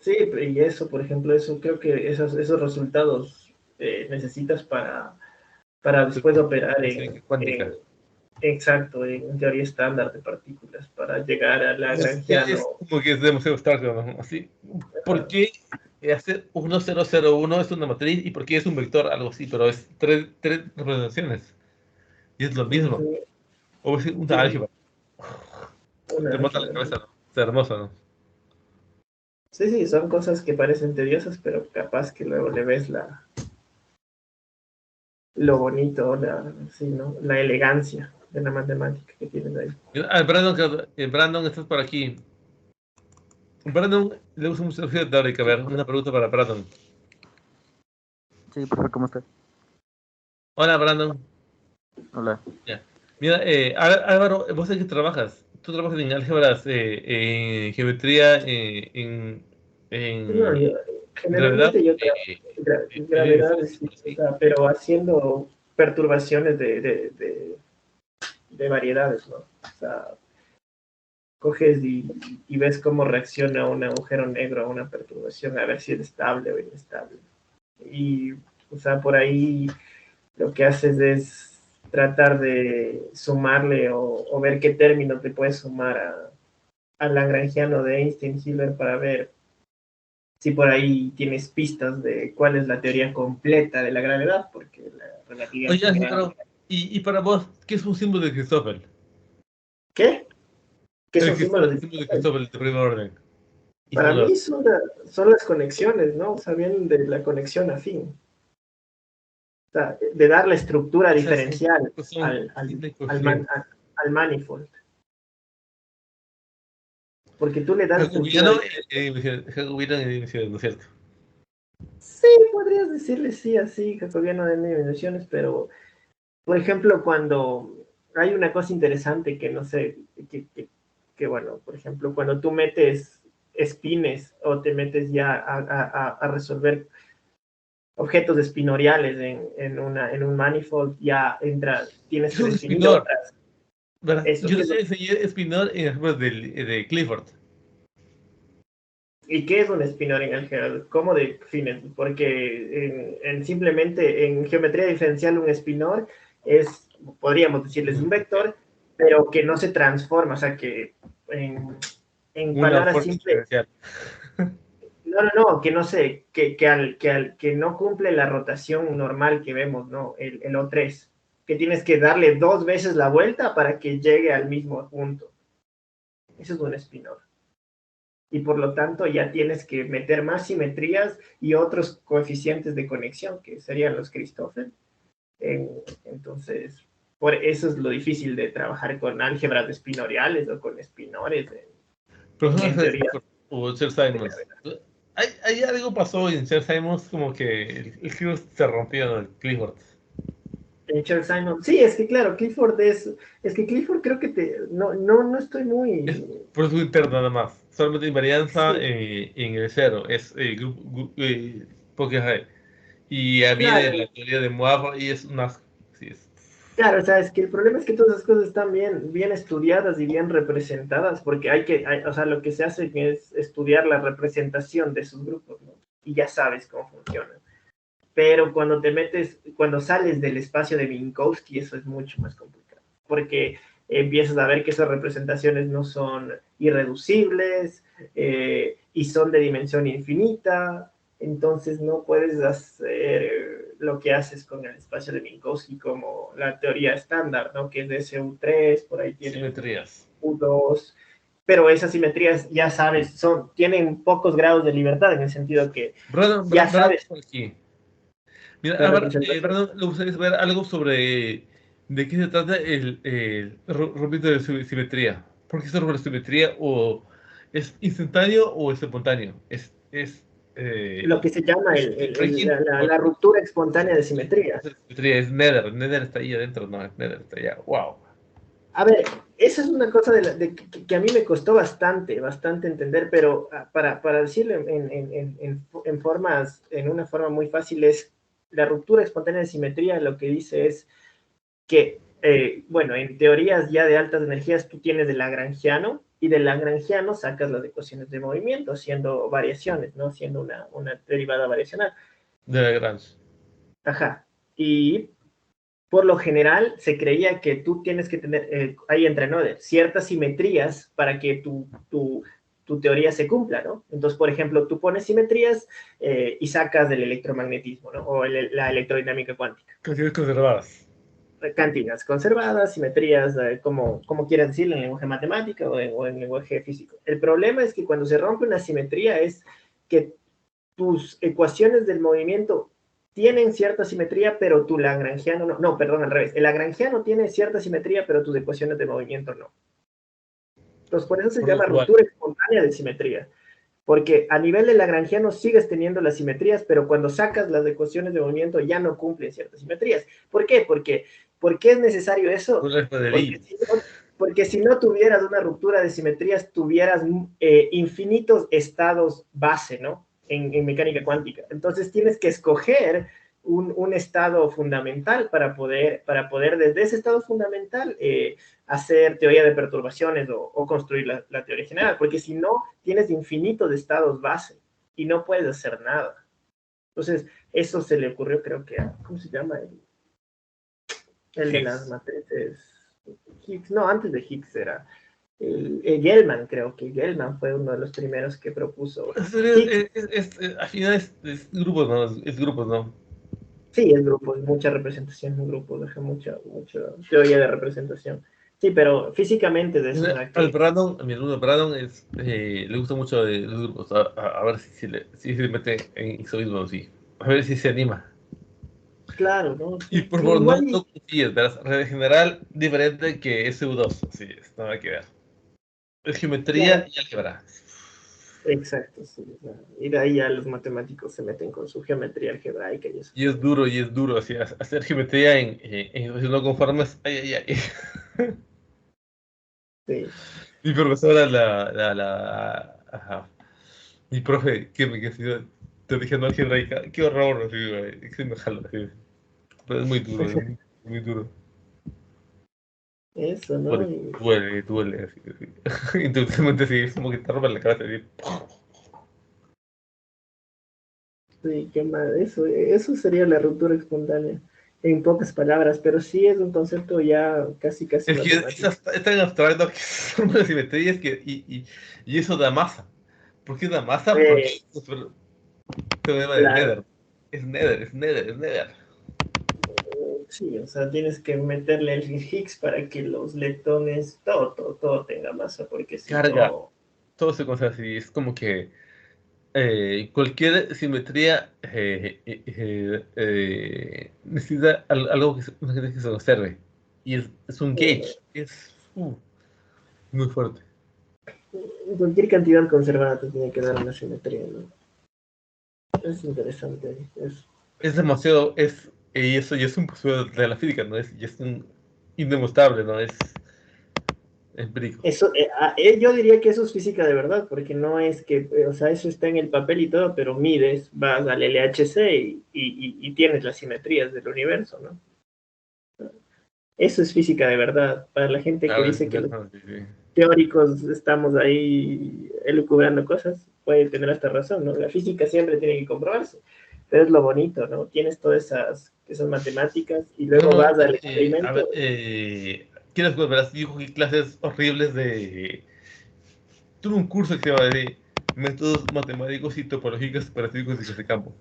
S2: Sí, y eso, por ejemplo, eso creo que esos resultados necesitas para después operar
S1: Cuántica.
S2: exacto, en teoría estándar de partículas, para llegar a Lagrangiano.
S1: Es como que es demasiado abstracto, ¿no? Así, ¿por qué hacer 1001 es una matriz y por qué es un vector? Algo así, pero es tres representaciones. Y es lo mismo. O es una álgebra.
S2: Una
S1: Te mata la
S2: álgebra,
S1: cabeza, ¿no? Es hermoso, ¿no?
S2: sí, sí, son cosas que parecen tediosas, pero capaz que luego le ves lo bonito, sí, ¿no? La elegancia de la matemática que tienes ahí.
S1: Brandon, estás por aquí. Brandon le gusta mucho la teórica. A ver, una pregunta para Brandon.
S13: Sí, profe, ¿cómo está?
S1: Hola, Brandon.
S13: Hola.
S1: Ya. Mira, Álvaro, ¿vos en qué trabajas? Tú trabajas en álgebras, en geometría,
S2: No,
S1: en gravedad.
S2: generalmente yo trabajo en gravedades, sí, o sea, pero haciendo perturbaciones de variedades, ¿no? O sea, coges y ves cómo reacciona un agujero negro a una perturbación, a ver si es estable o inestable. Y, o sea, por ahí lo que haces es tratar de sumarle o ver qué término te puedes sumar al lagrangiano de Einstein-Hilbert para ver si por ahí tienes pistas de cuál es la teoría completa de la gravedad, porque la relatividad
S1: Oye,
S2: general...
S1: pero, ¿y para vos, qué es un símbolo de Christoffel?
S2: ¿Qué? ¿Qué
S1: El
S2: son símbolos de
S1: símbolo de Christoffel de primer orden. Y
S2: Para
S1: son
S2: mí son las conexiones, ¿no? O sea, vienen de la conexión afín. O sea, de dar la estructura diferencial al manifold. Porque tú le das estructura
S1: Jacobiano en dimensiones, ¿no es cierto?
S2: Sí, podrías decirle sí, así, jacobiano de dimensiones, pero, por ejemplo, cuando hay una cosa interesante que no sé, que bueno, por ejemplo, cuando tú metes espines o te metes ya a resolver objetos espinoriales en un manifold, ya tienes
S1: Es
S2: que
S1: un
S2: definir
S1: espinor.
S2: otras.
S1: ¿Verdad?
S2: Eso,
S1: Yo les enseñé espinor en ejemplos de Clifford.
S2: ¿y qué es un espinor en álgebra? ¿Cómo defines? Porque simplemente en geometría diferencial un espinor es, podríamos decirles, un vector, pero que no se transforma, o sea que en
S1: Una
S2: palabras
S1: fuerza
S2: simples,
S1: diferencial.
S2: no, que no sé, que no cumple la rotación normal que vemos, ¿no? El O3, que tienes que darle 2 veces la vuelta para que llegue al mismo punto. Eso es un espinor. Y por lo tanto ya tienes que meter más simetrías y otros coeficientes de conexión, que serían los Christoffel. Entonces, por eso es lo difícil de trabajar con álgebras espinoriales o con espinores en teoría.
S1: O Sir Simons. Hay algo pasó en Sir Simons como que el giro se rompió en el Clifford.
S2: En Chern-Simons. Sí, es que claro, Clifford es que Clifford creo que no estoy muy...
S1: Por su interno nada más. Solamente invarianza
S2: Sí.
S1: en el cero. Es grupo Poké. Y ya viene
S2: Claro,
S1: la teoría de Moab y es una... Sí, es.
S2: claro, o sea, es que el problema es que todas esas cosas están bien estudiadas y bien representadas, porque o sea, lo que se hace es estudiar la representación de esos grupos, ¿no? Y ya sabes cómo funcionan. Pero cuando sales del espacio de Minkowski, eso es mucho más complicado, porque empiezas a ver que esas representaciones no son irreducibles y son de dimensión infinita, entonces no puedes hacer lo que haces con el espacio de Minkowski como la teoría estándar, ¿no? Que es de SU3, por ahí tiene
S1: Simetrías.
S2: U2, pero esas simetrías, ya sabes, tienen pocos grados de libertad en el sentido que ya sabes.
S1: Por aquí. Mira, a ver, Brandon, le gustaría saber algo sobre de qué se trata el rompimiento de simetría. ¿Por qué se rompe la simetría? ¿O es instantáneo o es espontáneo?
S2: Lo que se llama la ruptura espontánea de simetría.
S1: Es Nether. Nether está ahí adentro, no, es Nether está allá. Wow.
S2: A ver, esa es una cosa que a mí me costó bastante entender, pero para decirlo en una forma muy fácil es la ruptura espontánea de simetría lo que dice es que bueno, en teorías ya de altas energías tú tienes el lagrangiano, y del lagrangiano sacas las ecuaciones de movimiento, siendo variaciones, ¿no? Siendo una derivada variacional.
S1: De Lagrange.
S2: Ajá. Y por lo general se creía que tú tienes que tener, ahí entra, ¿no? Ciertas simetrías para que tu teoría se cumpla, ¿no? Entonces, por ejemplo, tú pones simetrías y sacas del electromagnetismo, ¿no? O la electrodinámica cuántica.
S1: Cantidades conservadas.
S2: Cantidades conservadas, simetrías, como quieras decirlo, en lenguaje matemático o en lenguaje físico. El problema es que cuando se rompe una simetría es que tus ecuaciones del movimiento tienen cierta simetría, pero tu lagrangiano no. No, perdón, al revés. El lagrangiano tiene cierta simetría, pero tus ecuaciones de movimiento no. Entonces, por eso se llama ruptura espontánea de simetría. Porque a nivel de lagrangiano sigues teniendo las simetrías, pero cuando sacas las ecuaciones de movimiento ya no cumplen ciertas simetrías. ¿Por qué? ¿Por qué es necesario eso? Porque si no tuvieras una ruptura de simetrías, tuvieras infinitos estados base, ¿no? En mecánica cuántica. Entonces tienes que escoger un estado fundamental para poder desde ese estado fundamental hacer teoría de perturbaciones o construir la teoría general, porque si no, tienes infinitos estados base y no puedes hacer nada. Entonces, eso se le ocurrió, creo que ¿cómo se llama? El de las matrices Higgs, no, antes de Higgs era Gell-Mann, creo que Gell-Mann fue uno de los primeros que propuso.
S1: Al final es grupos, ¿no? Es grupos, ¿no?
S2: Sí, es grupos, mucha representación en grupos, deja mucha teoría de representación. Sí, pero físicamente de eso.
S1: Al Brandon, a mi alumno Brandon le gusta mucho de los grupos. A ver si se mete en isóismo, sí. A ver si se anima.
S2: Claro, ¿no?
S1: Y por favor, no confíes, verás, red general diferente que SU2, así es, nada que ver. Es geometría y álgebra.
S2: Exacto, sí. Y de ahí ya los matemáticos se meten con su geometría algebraica y eso.
S1: Y es duro, así, hacer geometría en no conformes, ay.
S2: Sí.
S1: Mi profesora, mi profe, que te dije no algebraica, qué horror, así, güey, que me jalo, así. Pero es muy duro, muy duro.
S2: Eso, ¿no?
S1: Duele, así. Intuitivamente, sí, es como que te rompe la cabeza, así.
S2: Sí, qué mal. Eso sería la ruptura espontánea, en pocas palabras, pero sí es un concepto ya casi.
S1: Es que es tan abstracto que son una simetría y eso da masa. ¿Por qué da masa? Porque teorema de Nether. Es Nether.
S2: Sí, o sea, tienes que meterle el Higgs para que los leptones, todo tenga masa, porque si
S1: carga.
S2: no...
S1: Todo se considera así. Es como que cualquier simetría necesita algo que se observe. Y es un gauge. Es muy fuerte.
S2: Cualquier cantidad conservada te tiene que dar una simetría, ¿no? Es interesante.
S1: Es demasiado, y eso ya es un postulado de la física, ¿no? Ya es un indemostrable, ¿no? Es empírico.
S2: Eso, yo diría que eso es física de verdad, porque no es que, o sea, eso está en el papel y todo, pero mides, vas al LHC y tienes las simetrías del universo, ¿no? Eso es física de verdad. Para la gente que dice que los teóricos estamos ahí elucubrando cosas, puede tener hasta razón, ¿no? La física siempre tiene que comprobarse, pero es lo bonito, ¿no? Tienes todas esas matemáticas y luego vas al experimento.
S1: A ver, quiero que verás, dijo que clases horribles de... Tuve un curso que se llama de métodos matemáticos y topológicos específicos de ese campo.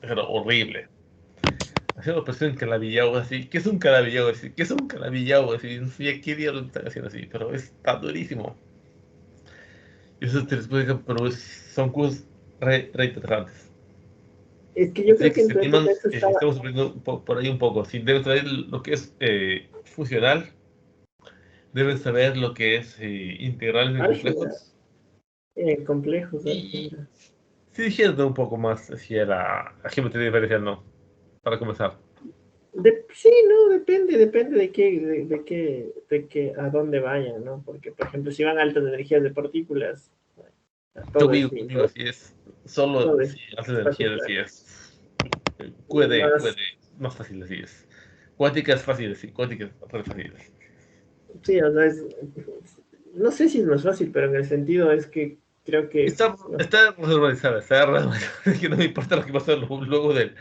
S1: Era horrible. Haciendo presión en Calabillao, así. ¿Qué es un Calabillao? Así. ¿Qué es un Calabillao? Así. No sé qué diablos están haciendo así, pero está durísimo. Y eso te lo explican, pero son cosas re interesantes.
S2: Es que yo creo que en tu
S1: época
S2: eso estaba...
S1: estamos sufriendo por ahí un poco. Si deben saber lo que es funcional, deben saber lo que es integrales en complejos.
S2: Complejos,
S1: Si dijeras un poco más hacia la geometría diferencial, no. Para comenzar.
S2: Sí, no, depende de qué, a dónde vayan, ¿no? Porque, por ejemplo, si van a altas energías de partículas,
S1: Yo digo, así es. Solo si altas energías, así es. Puede, más fácil, así es. Cuántica es fácil, sí, cuántica es re fácil.
S2: Sí, o sea, no sé si es más fácil, pero en el sentido es que creo que
S1: Está normalizada, está normalizada, que no me importa lo que pasa luego del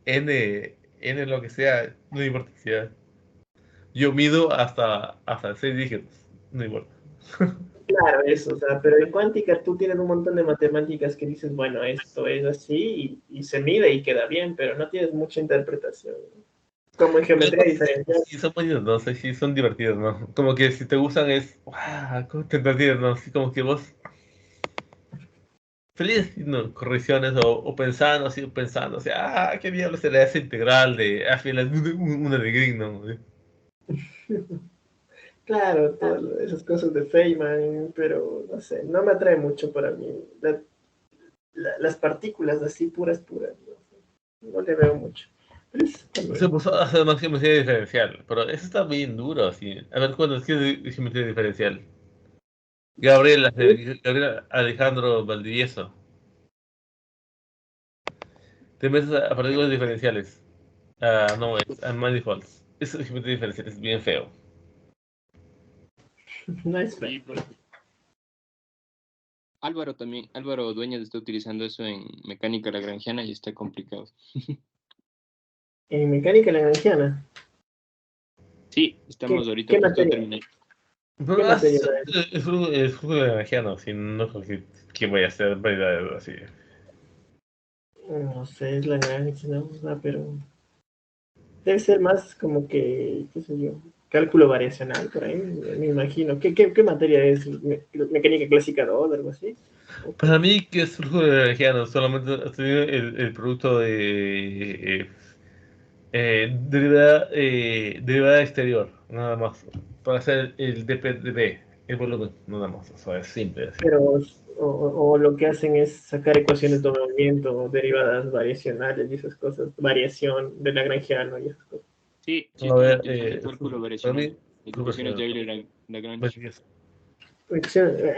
S1: n lo que sea, no me importa. Yo mido hasta 6 dígitos, no importa.
S2: claro, eso, o sea, pero en cuántica tú tienes un montón de matemáticas que dices, bueno, esto es así y se mide y queda bien, pero no tienes mucha interpretación. Como en geometría diferencial.
S1: Sí, son bonitos, ¿no? Sí, sí, son divertidos, ¿no? Como que si te gustan es, ¡guau! ¿Cómo te entretienes, no? Así como que vos feliz, ¿no? Correcciones o pensando, así, pensando, o sea, qué diablos será esa integral de, al final, una de Green, ¿no?
S2: Claro, todas esas cosas de Feynman, pero no sé, no me atrae mucho para mí. Las partículas así puras, no sé, no le veo mucho. Pero
S1: O sea, pues hace más geometría diferencial, pero eso está bien duro, así. A ver, ¿cuándo es que es geometría diferencial? Gabriel Alejandro Valdivieso. Te metes a partículas diferenciales. No, es a manifolds. Eso es geometría diferencial, es bien feo.
S2: no es
S9: Sí, porque Álvaro también, Álvaro Dueñas está utilizando eso en mecánica lagrangiana y está complicado.
S2: En mecánica lagrangiana.
S9: Sí, estamos ahorita
S2: ¿Qué
S9: a punto de
S2: materia?
S9: terminar.
S2: ¿Qué materia
S1: Es flujo de energía, no, si no creo que voy a hacer variedades así.
S2: No sé, es Lagrange, no, pero debe ser más como que, qué sé yo, cálculo variacional, por ahí, me imagino. ¿Qué materia es? ¿Mecánica clásica 2 algo así?
S1: Para mí, que es flujo de energía, no solamente estoy el producto de derivada exterior, nada más. Para hacer el dPdV, el volumen, nada más. O sea, es simple así.
S2: Pero, o lo que hacen es sacar ecuaciones de movimiento, derivadas variacionales y esas cosas, variación de Lagrangiano y esas cosas.
S9: Sí, sí,
S1: A
S9: están
S1: ver,
S9: utilizando cálculo
S1: para
S9: variacional,
S1: mí, flujo
S9: ecuaciones de Euler-Lagrange.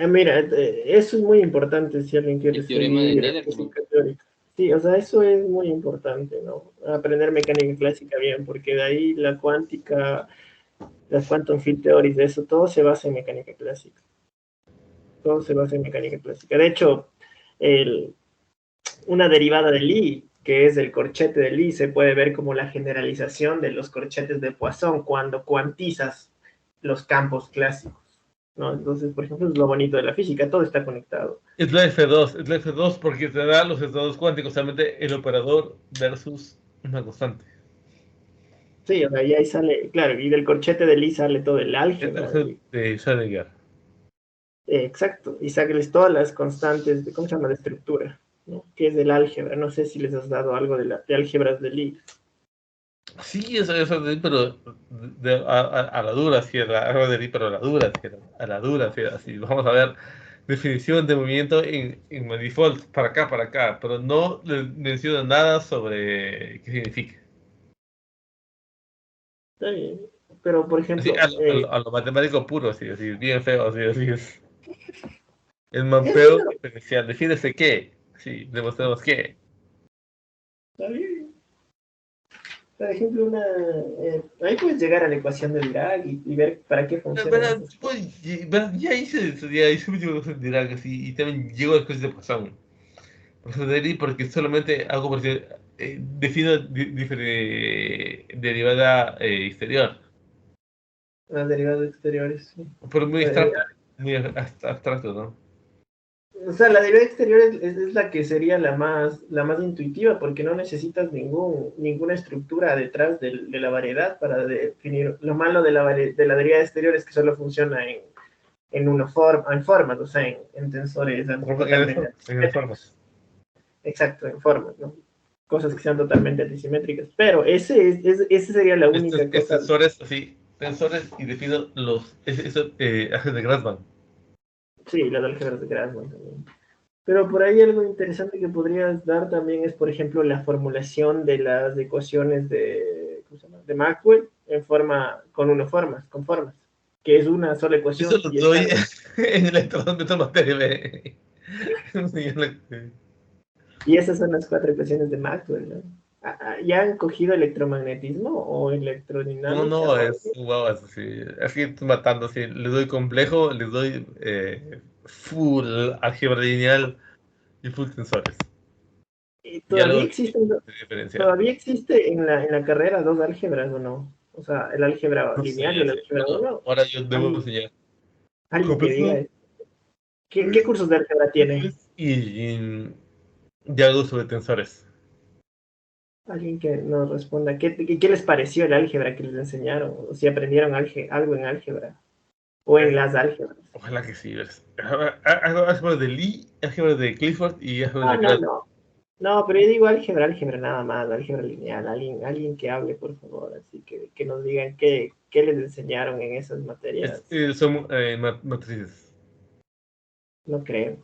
S2: Mira, eso es muy importante si alguien quiere
S9: El teorema de
S2: seguir
S9: Nether también.
S2: física teórica. Sí, o sea, eso es muy importante, ¿no? Aprender mecánica clásica bien, porque de ahí la cuántica, las quantum field theories, de eso, todo se basa en mecánica clásica. Todo se basa en mecánica clásica. De hecho, una derivada de Lie, que es el corchete de Lie, se puede ver como la generalización de los corchetes de Poisson cuando cuantizas los campos clásicos, ¿no? Entonces, por ejemplo, es lo bonito de la física, todo está conectado.
S1: es la F2 porque te da los estados cuánticos, solamente el operador versus una constante.
S2: Sí, o sea, y ahí sale, claro, y del corchete de Lie sale todo el álgebra.
S1: De Schrödinger.
S2: Exacto, y sáqueles todas las constantes, ¿cómo se llama? De estructura, ¿no? Que es del álgebra. No sé si les has dado algo de álgebras de Lie.
S1: Sí, eso pero a la dura, sí, algo de pero a la dura, sí, a la dura, sí, así. Vamos a ver definición de movimiento en manifold, para acá, pero no le menciona nada sobre qué significa.
S2: Está bien, pero por
S1: Así,
S2: ejemplo,
S1: a lo matemático puro, así, bien feo, así es. El
S2: eso
S1: mampeo diferencial, defínese qué, sí, demostremos qué.
S2: está bien. Por ejemplo, ahí puedes llegar a la ecuación de Dirac y ver para qué funcionan
S1: ¿Verdad?
S2: esas cosas.
S1: Ya hice eso, ya hice mucho cosas en Dirac, así, y también llego a las cosas de Poisson. Porque solamente hago defino derivada exterior,
S2: Las derivadas exteriores, sí.
S1: pero muy
S2: Eh,
S1: abstracto, muy abstracto, ¿no?
S2: o sea, la derivada exterior es la que sería la más intuitiva porque no necesitas ninguna estructura detrás de la variedad para definir. Lo malo de la derivada exterior es que solo funciona en formas, o sea, en tensores totalmente
S1: En formas.
S2: exacto, en formas, ¿no? Cosas que sean totalmente antisimétricas. Pero ese sería la única
S1: Es
S2: cosa.
S1: tensores, así, tensores y defino eso, de Grassmann.
S2: Sí, las álgebras de Grassmann también. Pero por ahí algo interesante que podrías dar también es, por ejemplo, la formulación de las ecuaciones ¿cómo se llama? De Maxwell con formas, que es una sola
S1: Eso
S2: ecuación
S1: lo
S2: y está.
S1: doy en electrones materia.
S2: Y esas son las 4 ecuaciones de Maxwell, ¿no? ¿Ya han cogido electromagnetismo o electrodinámica?
S1: No, es wow, es así. Es que estoy matando, así. Les doy complejo, les doy full álgebra lineal y full tensores.
S2: ¿Y
S1: Y algo
S2: todavía
S1: de
S2: existen,
S1: diferencial.
S2: todavía existe en la carrera dos álgebras o no? O sea, el álgebra
S1: No
S2: lineal y
S1: sé,
S2: el
S1: sí.
S2: álgebra 1.
S1: Ahora yo debo
S2: Alguien,
S1: enseñar.
S2: alguien que diga
S1: Complejo
S2: eso. ¿Qué cursos de álgebra tienen?
S1: y algo sobre tensores.
S2: Alguien que nos responda. ¿Qué les pareció el álgebra que les enseñaron? O si aprendieron algo en álgebra. O en las álgebras.
S1: Ojalá que sí. Álgebra de Lee, álgebra de Clifford y álgebra de
S2: No, no,
S1: Grad.
S2: no. No, pero yo digo álgebra nada más, álgebra lineal. Alguien que hable, por favor. Así que nos digan qué les enseñaron en esas materias.
S1: Son matrices.
S2: No creo.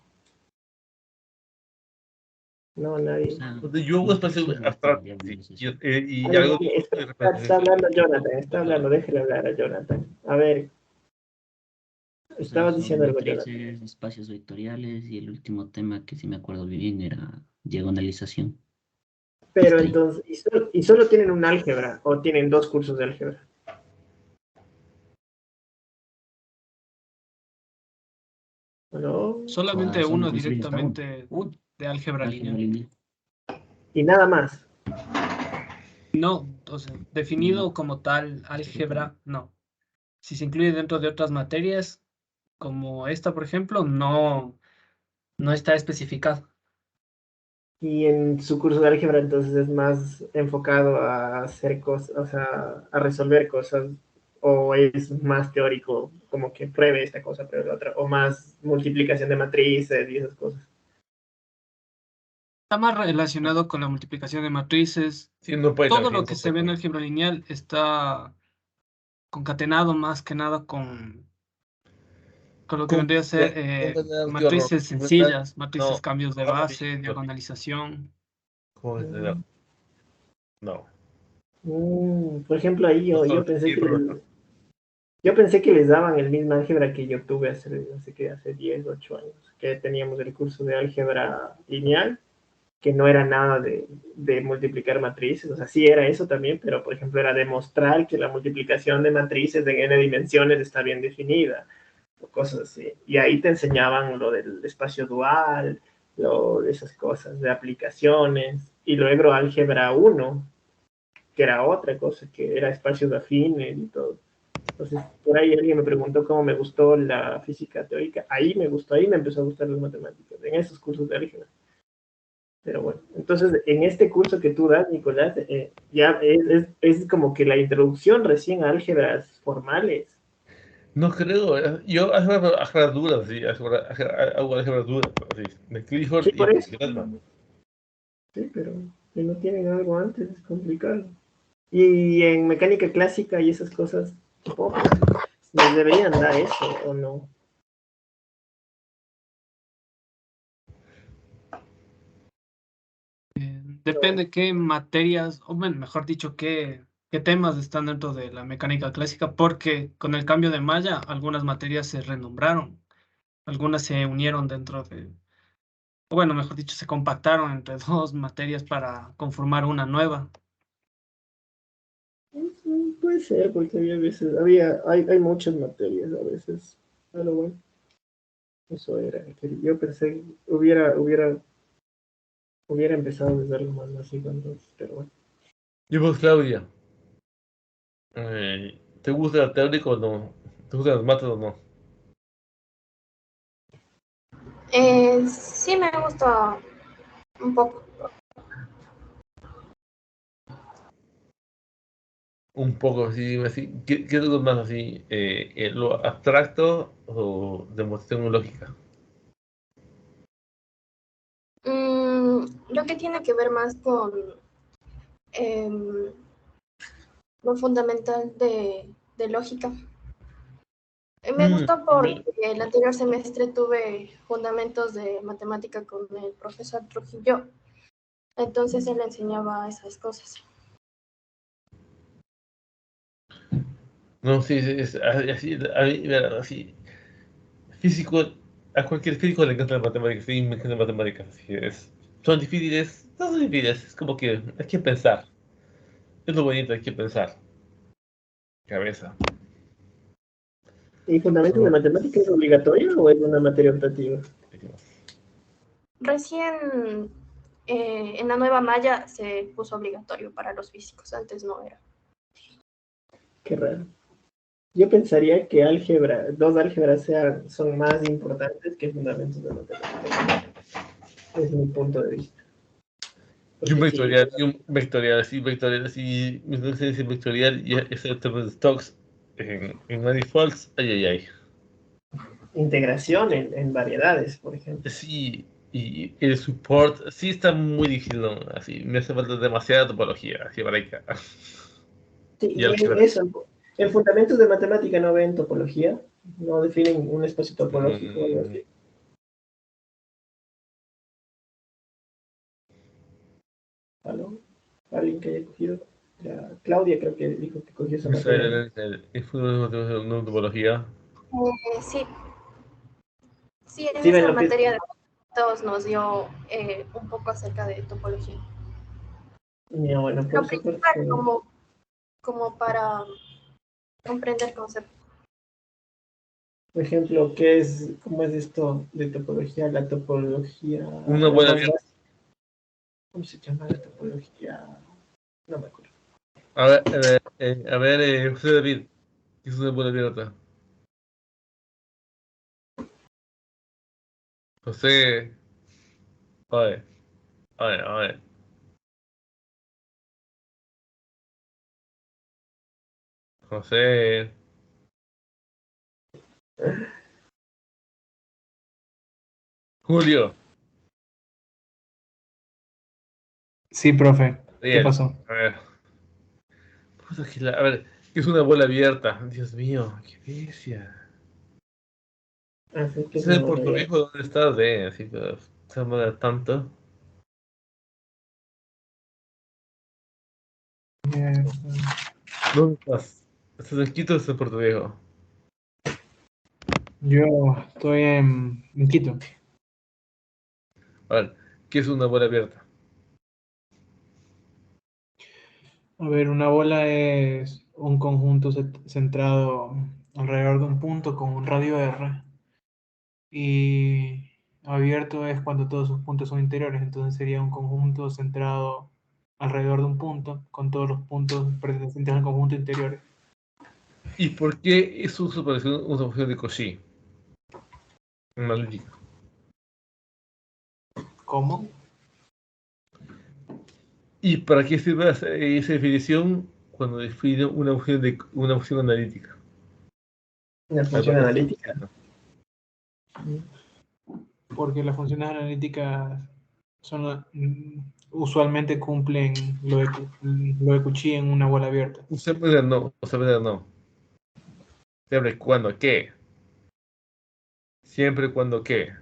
S2: No, nadie.
S1: Yo hago espacio abstracto. Y algo de
S2: Está hablando Jonathan, está hablando, déjele hablar a Jonathan. A ver,
S7: O sea,
S2: estabas
S7: son
S2: diciendo algo, Jonathan.
S7: matrices, espacios vectoriales y el último tema que sí me acuerdo bien era diagonalización.
S2: Pero
S7: Hasta ahí.
S2: entonces, ¿y solo tienen un álgebra o tienen dos cursos de álgebra? ¿No?
S3: Solamente
S7: Solo
S3: uno
S7: conseguí hasta uno.
S3: directamente de álgebra
S7: Álgebra
S3: lineal.
S7: lineal.
S2: Y nada más.
S3: No, o sea, definido como tal álgebra, no. Si se incluye dentro de otras materias, como esta, por ejemplo, no está especificado.
S2: Y en su curso de álgebra entonces es más enfocado a hacer cosas, o sea, a resolver cosas, o es más teórico, como que pruebe esta cosa, pruebe la otra, o más multiplicación de matrices y esas cosas.
S3: Está más relacionado con la multiplicación de matrices.
S1: Siendo
S3: Todo lo que se ve en álgebra lineal está concatenado más que nada con lo que vendría a ser matrices sencillas, matrices cambios de base, diagonalización.
S1: No.
S2: Por ejemplo, ahí yo pensé que les daban el mismo álgebra que yo tuve hace 10, 8 años, que teníamos el curso de álgebra lineal, que no era nada de multiplicar matrices, o sea, sí era eso también, pero por ejemplo era demostrar que la multiplicación de matrices en n dimensiones está bien definida, o cosas así. Y ahí te enseñaban lo del espacio dual, de esas cosas, de aplicaciones, y luego álgebra 1, que era otra cosa, que era espacios afines y todo. Entonces, por ahí alguien me preguntó cómo me gustó la física teórica. Ahí me gustó, ahí me empezó a gustar las matemáticas, en esos cursos de álgebra. Pero bueno, entonces en este curso que tú das, Nicolás, ya es como que la introducción recién a álgebras formales.
S1: No creo. Yo álgebras duras, sí. Hago álgebras duras, así. De Clifford
S2: Sí,
S1: y
S2: por eso.
S1: Gradman.
S2: Sí, pero si no tienen algo antes es complicado. Y en mecánica clásica y esas cosas, ¿les deberían dar eso o no?
S3: Depende qué materias, o bueno, mejor dicho, qué temas están dentro de la mecánica clásica, porque con el cambio de malla, algunas materias se renombraron, algunas se unieron dentro de, o bueno, mejor dicho, se compactaron entre dos materias para conformar una nueva.
S2: Puede ser, porque había veces, hay muchas materias a veces, pero bueno, eso era. Yo pensé que hubiera empezado desde algo más básico entonces, pero bueno.
S1: Y vos, Claudia, ¿te gusta el teórico o no? ¿Te gustan las matas o no?
S6: Sí me gusta un poco.
S1: Un poco así, ¿Qué es lo más así? ¿Lo abstracto o demostración lógica?
S6: Lo que tiene que ver más con lo fundamental de lógica. Me gustó porque el anterior semestre tuve fundamentos de matemática con el profesor Trujillo, entonces él enseñaba esas cosas.
S1: No, sí, es así, así, físico, a cualquier físico le encanta la matemática, sí, me encanta la matemática, así es. Son difíciles, No son difíciles, es como que hay que pensar. Es lo bonito, hay que pensar. Cabeza.
S2: ¿Y fundamentos de matemática es obligatorio o es una materia optativa?
S6: Recién en la nueva malla se puso obligatorio para los físicos, antes no era.
S2: Qué raro. Yo pensaría que dos álgebras son más importantes que fundamentos de matemáticas. Es mi punto de vista.
S1: Y un
S2: Porque sí,
S1: vectorial, sí, mi dice vectorial y ese tema de stocks en manifolds, ay.
S2: integración en variedades, por ejemplo.
S1: Sí, y el support, sí está muy difícil, ¿no? Así, me hace falta demasiada topología, así para acá.
S2: Sí,
S1: Y
S2: y
S1: álgebra.
S2: eso, en fundamentos de matemática no ven topología, no definen un espacio topológico o algo así. ¿Aló? ¿Alguien que haya cogido? Ya, Claudia creo que dijo que cogió esa materia.
S1: ¿Es una topología?
S6: Sí, sí, en
S2: Sí, ven
S6: esa
S2: lo que es.
S6: materia de todos nos dio un poco acerca de topología.
S2: Ya, bueno, por
S6: Lo
S2: eso
S6: principal como para comprender conceptos.
S2: por ejemplo, cómo es esto de topología? La topología,
S1: Una
S2: la
S1: buena
S2: más
S1: abierta.
S2: básica. ¿Cómo se llama la topología? No me acuerdo.
S1: A ver, José David, ¿qué es una buena abierta? José, oye, oye. José, Julio,
S4: Sí, profe. ¿Qué
S1: Ariel,
S4: pasó?
S1: a ver. A ver, ¿qué es una bola abierta? Dios mío, qué bestia.
S2: Así que es
S1: Ese
S2: una
S1: es
S2: buena
S1: Puerto
S2: idea.
S1: Rico, ¿dónde estás? Así que se llama tanto. ¿Dónde estás? ¿Estás en Quito o estás en Puerto Viejo?
S4: Yo estoy en Quito.
S1: A ver, ¿qué es una bola abierta?
S4: A ver, una bola es un conjunto centrado alrededor de un punto con un radio R. Y abierto es cuando todos sus puntos son interiores. Entonces sería un conjunto centrado alrededor de un punto con todos los puntos pertenecientes al conjunto interiores.
S1: ¿Y por qué es una función de Cauchy? Analítica.
S4: ¿Cómo?
S1: ¿Y para qué sirve esa definición cuando define una función analítica?
S2: Una
S1: A ver,
S2: función
S1: ¿para qué está
S2: analítica.
S1: diciendo?
S4: Porque las funciones analíticas usualmente cumplen lo de Cauchy en una bola abierta.
S1: Siempre no, siempre no. Siempre cuando qué. Siempre cuando qué.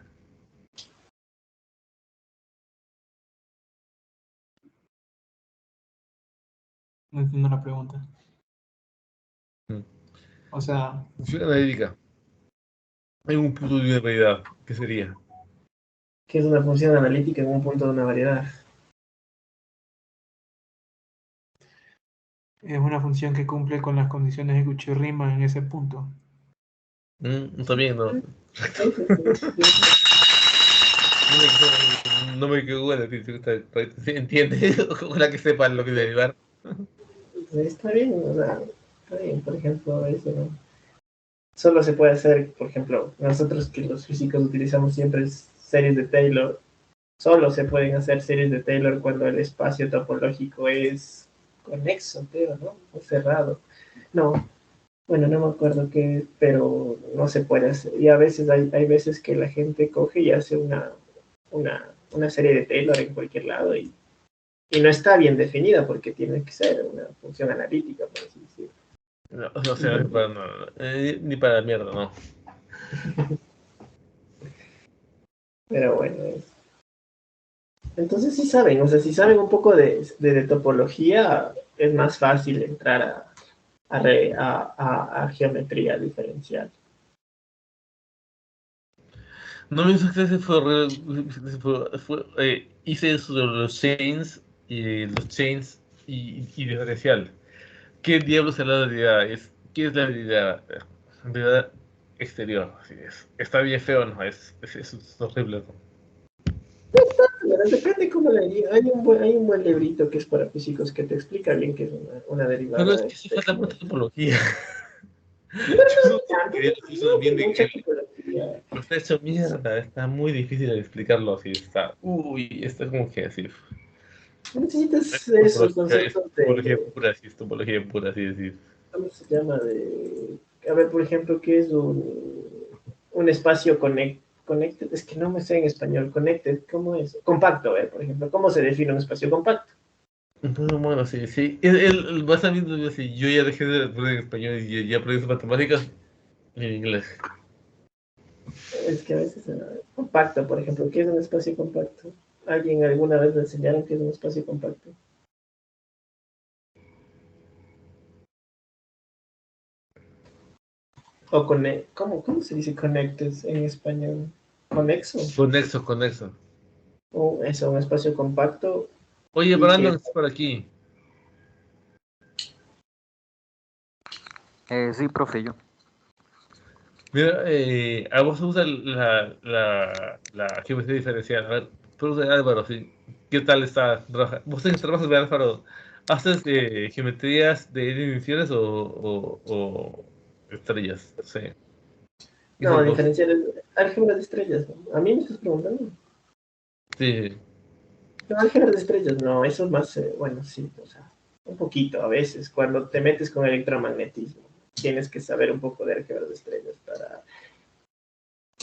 S4: No entiendo la pregunta.
S1: Mm.
S4: O sea,
S1: Función analítica. Hay un punto de una variedad. ¿Qué sería?
S2: Que es una función analítica en un punto de una variedad.
S4: es una función que cumple con las condiciones de Cauchy-Riemann en ese punto.
S1: Está bien, no. No me quedo bueno, se entiende. Ojalá que sepan lo que derivar.
S2: Está bien, o sea, está bien, por ejemplo, eso, ¿no? Solo se puede hacer, por ejemplo, nosotros que los físicos utilizamos siempre series de Taylor, solo se pueden hacer series de Taylor cuando el espacio topológico es conexo, creo, ¿no? O cerrado. No, bueno, no me acuerdo qué, pero no se puede hacer. Y a veces hay veces que la gente coge y hace una serie de Taylor en cualquier lado y no está bien definida porque tiene que ser una función analítica, por así decirlo.
S1: No, o sea, ni para mierda, no.
S2: Pero bueno, entonces sí saben, o sea, si saben un poco de topología, es más fácil entrar a geometría diferencial.
S1: No, mi success fue hice sobre los chains y diferencial. ¿Qué diablos es la realidad? ¿Qué es la realidad? Realidad exterior, así es. Está bien feo, ¿no? Es horrible, ¿no?
S2: Bueno, depende cómo le diga. Hay un buen librito que es para físicos que te explica bien qué es una derivada.
S1: Pero es que sí falta mucha topología. Está hecho mierda, está muy difícil de explicarlo así. Esto es como que así.
S2: Necesitas esos conceptos
S1: Topología pura, sí, es topología pura, así decir.
S2: ¿Cómo se llama? A ver, por ejemplo, ¿qué es un espacio connected? Es que no me sé en español. Connected, ¿cómo es? Compacto, a ver, por ejemplo. ¿Cómo se define un espacio compacto?
S1: Bueno, sí. Vas a ver si yo ya dejé de aprender en español y ya aprendí matemáticas en inglés.
S2: Es que a veces compacto, por ejemplo, ¿qué es un espacio compacto? ¿Alguien alguna vez le enseñaron qué es un espacio compacto? O ¿cómo se dice connected en español? ¿Conexo?
S1: Conexo.
S2: Eso, un espacio compacto.
S1: Oye, Brandon, ¿estás por aquí?
S13: Sí, profe, yo.
S1: Mira, a vos usa la geometría diferencial. A ver, tú usas Álvaro, sí. ¿Qué tal está? ¿Vos trabajas de Álvaro? ¿Haces geometrías de dimensiones o estrellas? Sí.
S2: No, diferenciar álgebra de estrellas. ¿No? A mí me estás preguntando.
S1: Sí.
S2: No, álgebra de estrellas, no, eso es más, bueno, sí, o sea, un poquito a veces. Cuando te metes con electromagnetismo, tienes que saber un poco de álgebra de estrellas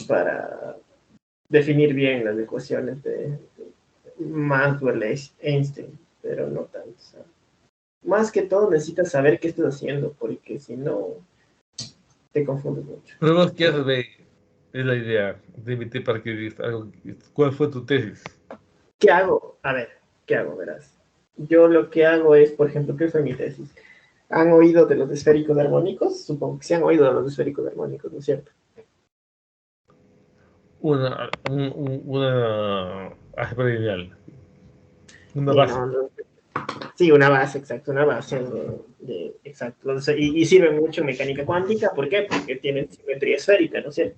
S2: para definir bien las ecuaciones de Maxwell-Einstein, pero no tanto. O sea, más que todo necesitas saber qué estás haciendo, porque si no, te confundes mucho.
S1: Pero vos, ¿qué haces, ve? Es la idea de invitar para que digas algo. ¿Cuál fue tu tesis?
S2: ¿Qué hago? A ver, ¿qué hago? Verás. Yo lo que hago es, por ejemplo, ¿qué fue mi tesis? ¿Han oído de los esféricos armónicos? Supongo que sí han oído de los esféricos armónicos, ¿no es cierto?
S1: Una álgebra lineal. Una
S2: Sí,
S1: base.
S2: Sí, una base, exacto, una base exacto. Y sirve mucho en mecánica cuántica, ¿por qué? Porque tienen simetría esférica, ¿no es cierto?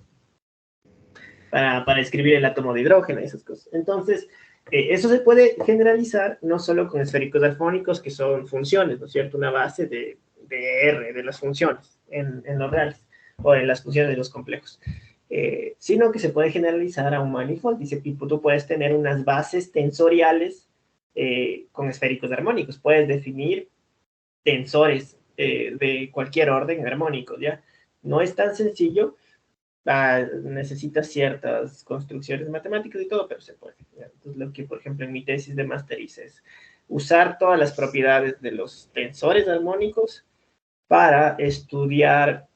S2: Para escribir el átomo de hidrógeno y esas cosas. Entonces, eso se puede generalizar no solo con esféricos armónicos, que son funciones, ¿no es cierto? Una base de R, de las funciones en los reales, o en las funciones de los complejos. Sino que se puede generalizar a un manifold. Dice, tú puedes tener unas bases tensoriales con esféricos armónicos. Puedes definir tensores de cualquier orden armónico, ¿ya? No es tan sencillo, necesita ciertas construcciones matemáticas y todo, pero se puede. ¿Ya? Entonces, lo que, por ejemplo, en mi tesis de máster hice es usar todas las propiedades de los tensores armónicos para estudiar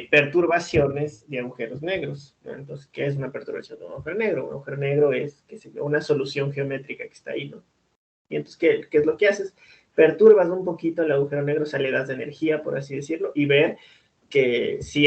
S2: perturbaciones de agujeros negros, ¿no? Entonces, ¿qué es una perturbación de un agujero negro? Un agujero negro es, qué sé yo, una solución geométrica que está ahí, ¿no? Y entonces, ¿qué es lo que haces? Perturbas un poquito el agujero negro, o sea, le das energía, por así decirlo, y ver que si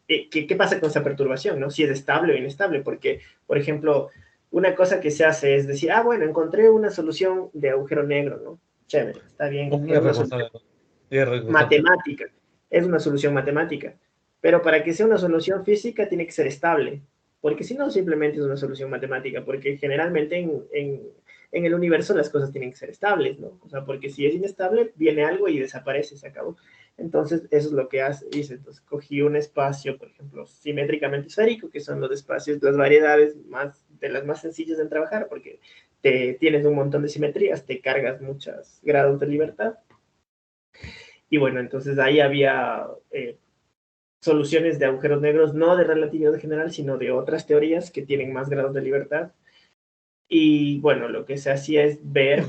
S2: ¿qué pasa con esa perturbación, ¿no? Si es estable o inestable, porque, por ejemplo, una cosa que se hace es decir, bueno, encontré una solución de agujero negro, ¿no? Chévere, está bien. Es una solución matemática, es una solución matemática, pero para que sea una solución física tiene que ser estable, porque si no simplemente es una solución matemática, porque generalmente en el universo las cosas tienen que ser estables, ¿no? O sea, porque si es inestable, viene algo y desaparece, se acabó. Entonces, eso es lo que hice. Entonces, cogí un espacio, por ejemplo, simétricamente esférico, que son los espacios, las variedades de las más sencillas de trabajar, porque tienes un montón de simetrías, te cargas muchos grados de libertad. Y bueno, entonces ahí había soluciones de agujeros negros, no de relatividad general, sino de otras teorías que tienen más grados de libertad. Y bueno, lo que se hacía es ver...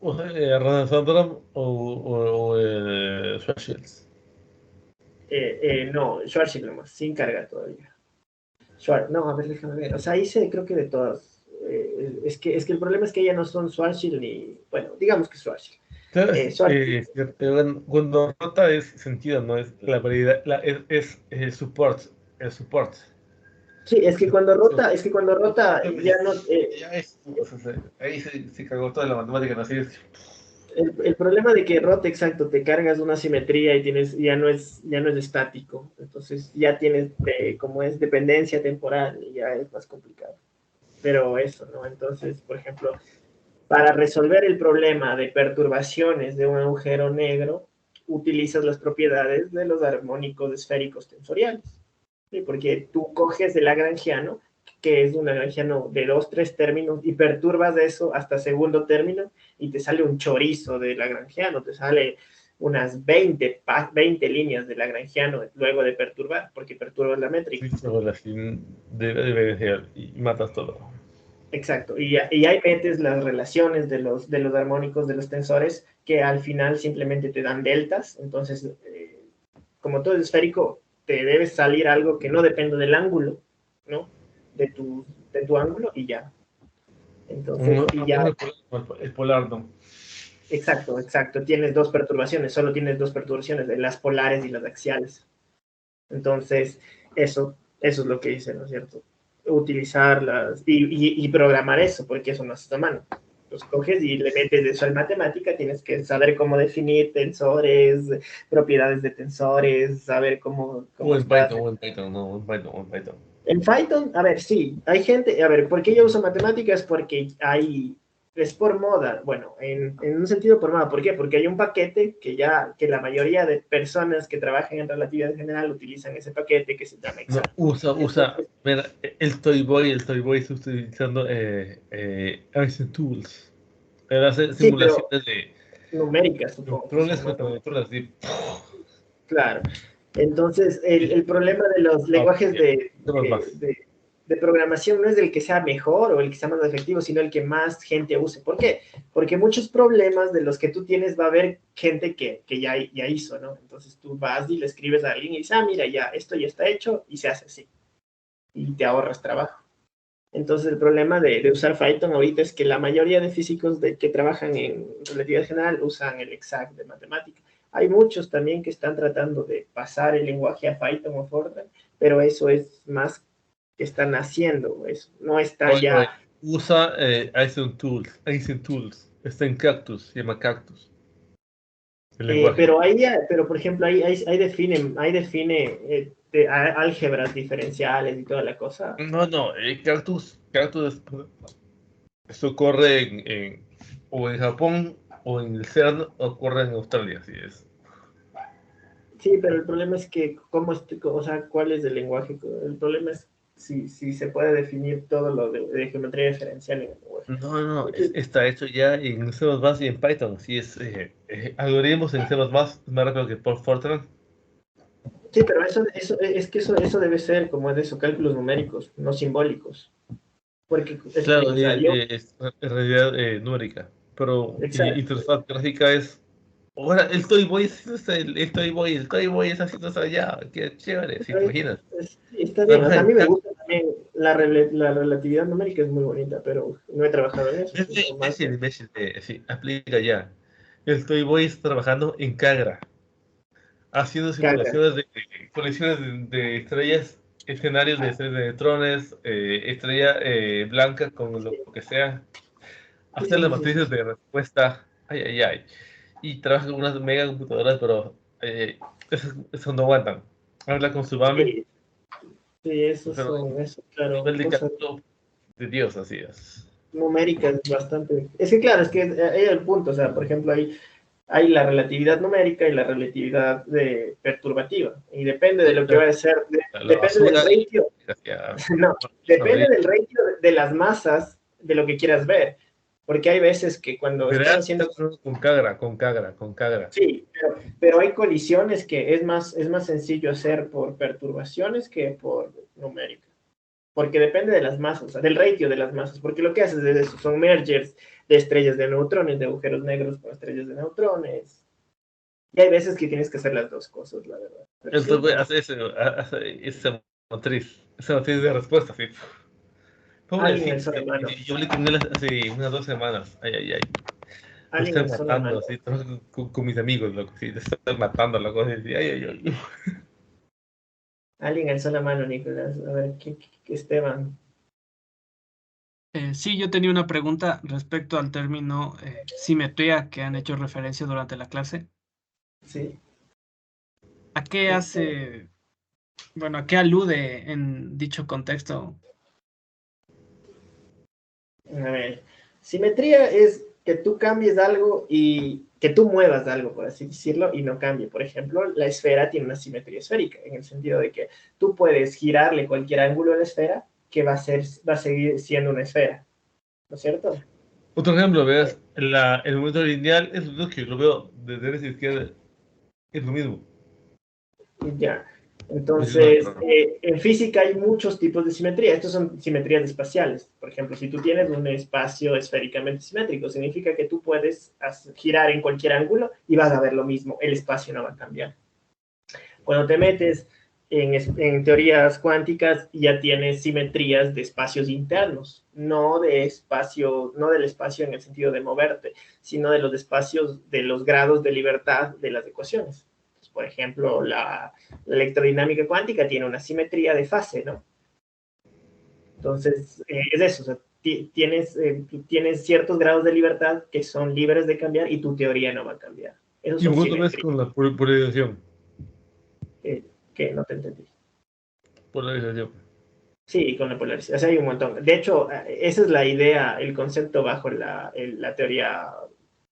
S1: ¿Radhansandram o Schwarzschild?
S2: No, Schwarzschild nomás, sin carga todavía. No, a ver, déjame ver. O sea, hice creo que de todas. Es que el problema es que ya no son Schwarzschild ni... Bueno, digamos que Schwarzschild.
S1: Cuando rota es sentido, no es la variedad, es support. El support.
S2: Sí, es que cuando rota ya no...
S1: ahí se cagó toda la matemática, así es.
S2: El problema de que rote, exacto, te cargas una simetría y ya no es estático. Entonces ya tienes, como es dependencia temporal, ya es más complicado. Pero eso, ¿no? Entonces, por ejemplo, para resolver el problema de perturbaciones de un agujero negro, utilizas las propiedades de los armónicos esféricos tensoriales. ¿Sí? Porque tú coges el lagrangiano, que es un lagrangiano de 2, 3 términos, y perturbas eso hasta segundo término, y te sale un chorizo de lagrangiano, te sale unas 20 líneas de lagrangiano luego de perturbar, porque perturbas la métrica.
S1: Sí, debe ser, y matas todo.
S2: Exacto, y ahí metes las relaciones de los armónicos de los tensores que al final simplemente te dan deltas. Entonces, como todo es esférico, te debe salir algo que no depende del ángulo, ¿no? De tu ángulo y ya. Entonces, y ya.
S1: El polar no.
S2: Exacto. Tienes dos perturbaciones, solo tienes dos perturbaciones, las polares y las axiales. Entonces, eso es lo que hice, ¿no es cierto? Utilizarlas y programar eso, porque eso no haces a mano. Los coges y le metes eso al matemática, tienes que saber cómo definir tensores, propiedades de tensores, saber cómo
S1: O en Python.
S2: En Python, a ver, sí, hay gente, a ver, ¿por qué yo uso matemáticas? Porque es por moda, bueno, en un sentido por moda, ¿por qué? Porque hay un paquete que la mayoría de personas que trabajan en relatividad general utilizan ese paquete que se llama Exact.
S1: Usa, mira, el Toy Boy está utilizando Einstein Tools. Él hace simulaciones de
S2: numéricas, supongo.
S1: Neutrones, sí.
S2: Claro. Entonces, el problema de los lenguajes de programación no es el que sea mejor o el que sea más efectivo, sino el que más gente use. ¿Por qué? Porque muchos problemas de los que tú tienes va a haber gente que ya hizo, ¿no? Entonces tú vas y le escribes a alguien y dices, mira, ya, esto ya está hecho y se hace así. Y te ahorras trabajo. Entonces el problema de usar Python ahorita es que la mayoría de físicos que trabajan en relatividad general usan el Exact de matemática. Hay muchos también que están tratando de pasar el lenguaje a Python o Fortran, pero eso es más que están haciendo, eso no está ya.
S1: Usa Einstein Tools, está en Cactus, se llama Cactus.
S2: Pero por ejemplo, ahí define álgebras diferenciales y toda la cosa.
S1: No, Cactus, esto corre o en Japón o en el CERN o corre en Australia, así es.
S2: Sí, pero el problema es que, ¿cuál es el lenguaje? El problema es si se puede definir todo lo de geometría diferencial en el lenguaje.
S1: No, está hecho ya en C++ y en Python. Sí, es algoritmos en C++ más rápido que por Fortran.
S2: Sí, pero eso debe ser como es eso, cálculos numéricos, no simbólicos. Porque
S1: claro, es realidad numérica, pero interfaz gráfica es. Ahora, el Toy Boy es el Toy Boy es haciendo eso allá. Qué chévere, si te imaginas.
S2: Sí, está bien. O sea, a mí me gusta también la relatividad numérica, es muy bonita, pero no he trabajado en eso.
S1: Sí, aplica ya. El Toy Boy está trabajando en Cagra, haciendo simulaciones de colisiones de estrellas, escenarios de estrellas de neutrones, estrella blanca con lo que sea, hacer las matrices de respuesta, ay, y trabaja con unas mega computadoras, pero eso no aguantan. Habla con su mami.
S2: Sí, eso claro.
S1: Nivel de cálculo de Dios, así es.
S2: Numérica es bastante. Es que claro, es que hay el punto, o sea, por ejemplo, hay la relatividad numérica y la relatividad perturbativa. Y depende de lo que va a ser, depende del ratio. No, depende del ratio de las masas de lo que quieras ver. Porque hay veces que cuando están haciendo.
S1: Con Cagra.
S2: Sí, pero hay colisiones que es más sencillo hacer por perturbaciones que por numérica. Porque depende de las masas, o sea, del ratio de las masas, porque lo que haces es eso, son mergers de estrellas de neutrones, de agujeros negros con estrellas de neutrones. Y hay veces que tienes que hacer las dos cosas, la verdad.
S1: Entonces hace esa matriz de respuesta, sí. Yo hablé con él hace unas 2 semanas. Ay. Me estoy matando, así, con mis amigos, loco, sí, te estoy matando, loco, ay.
S2: Alguien alzó la mano, Nicolás. A ver, Esteban.
S3: Sí, yo tenía una pregunta respecto al término simetría que han hecho referencia durante la clase.
S2: Sí.
S3: ¿A qué hace, bueno, a qué alude en dicho contexto?
S2: A ver, simetría es que tú cambies algo y que tú muevas algo, por así decirlo, y no cambie. Por ejemplo, la esfera tiene una simetría esférica, en el sentido de que tú puedes girarle cualquier ángulo a la esfera que va a seguir siendo una esfera, ¿no es cierto?
S1: Otro ejemplo, veas, el movimiento lineal es lo que lo veo de derecha a izquierda, es lo mismo.
S2: Ya. Entonces, en física hay muchos tipos de simetría. Estos son simetrías espaciales. Por ejemplo, si tú tienes un espacio esféricamente simétrico, significa que tú puedes girar en cualquier ángulo y vas a ver lo mismo. El espacio no va a cambiar. Cuando te metes en teorías cuánticas, ya tienes simetrías de espacios internos, no del espacio en el sentido de moverte, sino de los espacios, de los grados de libertad de las ecuaciones. Por ejemplo, la electrodinámica cuántica tiene una simetría de fase, ¿no? Entonces, es eso, o sea, tienes ciertos grados de libertad que son libres de cambiar y tu teoría no va a cambiar. Eso
S1: Y vos ves con la polarización.
S2: Que no te entendí.
S1: Polarización.
S2: Sí, con la polarización. O sea, hay un montón. De hecho, esa es la idea, el concepto bajo la teoría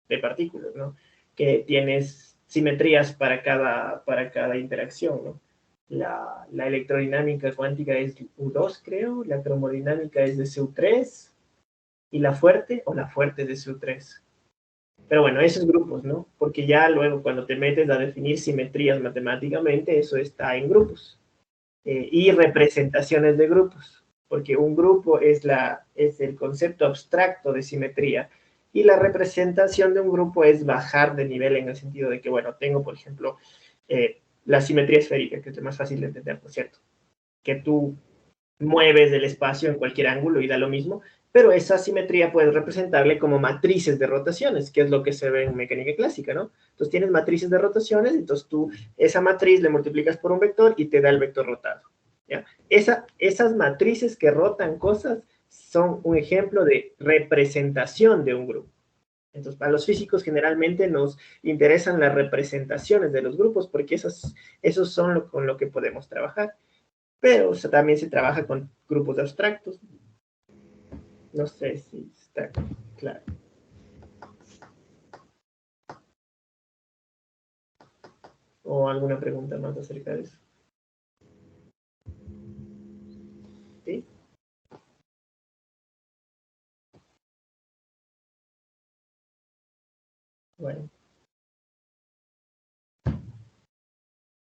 S2: de partículas, ¿no? Que tienes simetrías para cada interacción, ¿no? La electrodinámica cuántica es U2, creo, la cromodinámica es de CU3, y la fuerte es de CU3. Pero bueno, esos grupos, ¿no? Porque ya luego cuando te metes a definir simetrías matemáticamente, eso está en grupos. Y representaciones de grupos, porque un grupo es el concepto abstracto de simetría, y la representación de un grupo es bajar de nivel en el sentido de que, bueno, tengo, por ejemplo, la simetría esférica, que es más fácil de entender, ¿no es cierto? Que tú mueves el espacio en cualquier ángulo y da lo mismo, pero esa simetría puedes representarle como matrices de rotaciones, que es lo que se ve en mecánica clásica, ¿no? Entonces tienes matrices de rotaciones, entonces tú esa matriz le multiplicas por un vector y te da el vector rotado, ¿ya? Esas matrices que rotan cosas son un ejemplo de representación de un grupo. Entonces, para los físicos generalmente nos interesan las representaciones de los grupos porque esos son con lo que podemos trabajar. Pero también se trabaja con grupos abstractos. No sé si está claro. ¿O alguna pregunta más acerca de eso? ¿Sí? Bueno.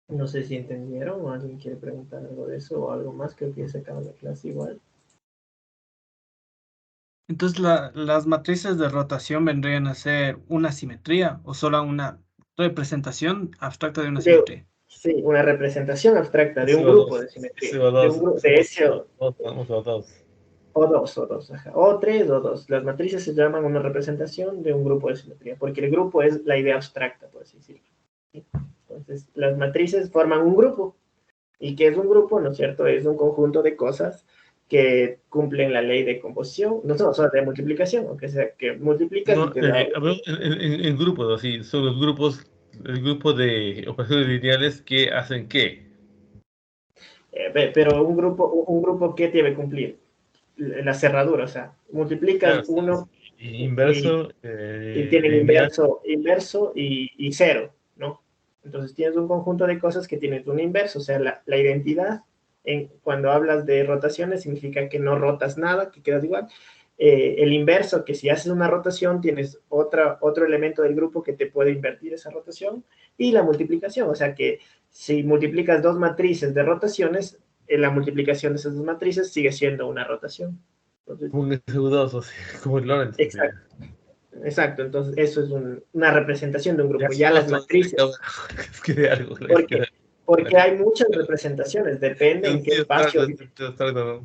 S2: No sé si entendieron o alguien quiere preguntar algo de eso o algo más. Creo que ya se acaba la clase igual.
S3: Entonces, las matrices de rotación vendrían a ser una simetría o solo una representación abstracta de una simetría.
S2: Sí, una representación abstracta de un grupo de simetría. De un grupo de ese O2, ajá. O3, O2. Las matrices se llaman una representación de un grupo de simetría, porque el grupo es la idea abstracta, por así decirlo. ¿Sí? Entonces, las matrices forman un grupo. ¿Y qué es un grupo? ¿No es cierto? Es un conjunto de cosas que cumplen la ley de composición, no o sea, de multiplicación, aunque sea que multiplicas y te da...
S1: En grupos, así, son los grupos, el grupo de operaciones lineales que hacen qué.
S2: Pero un grupo ¿qué debe cumplir? La cerradura, o sea, multiplicas uno
S1: inverso
S2: y tienen inverso y cero, ¿no? Entonces tienes un conjunto de cosas que tienen un inverso, o sea, la identidad, cuando hablas de rotaciones, significa que no rotas nada, que quedas igual. El inverso, que si haces una rotación, tienes otro elemento del grupo que te puede invertir esa rotación, y la multiplicación, o sea que si multiplicas dos matrices de rotaciones, la multiplicación de esas dos matrices sigue siendo una rotación. Entonces,
S1: un S2, como el Lorentz.
S2: Exacto, entonces eso es una representación de un grupo. Ya las matrices. Porque hay muchas representaciones, depende en qué espacio. No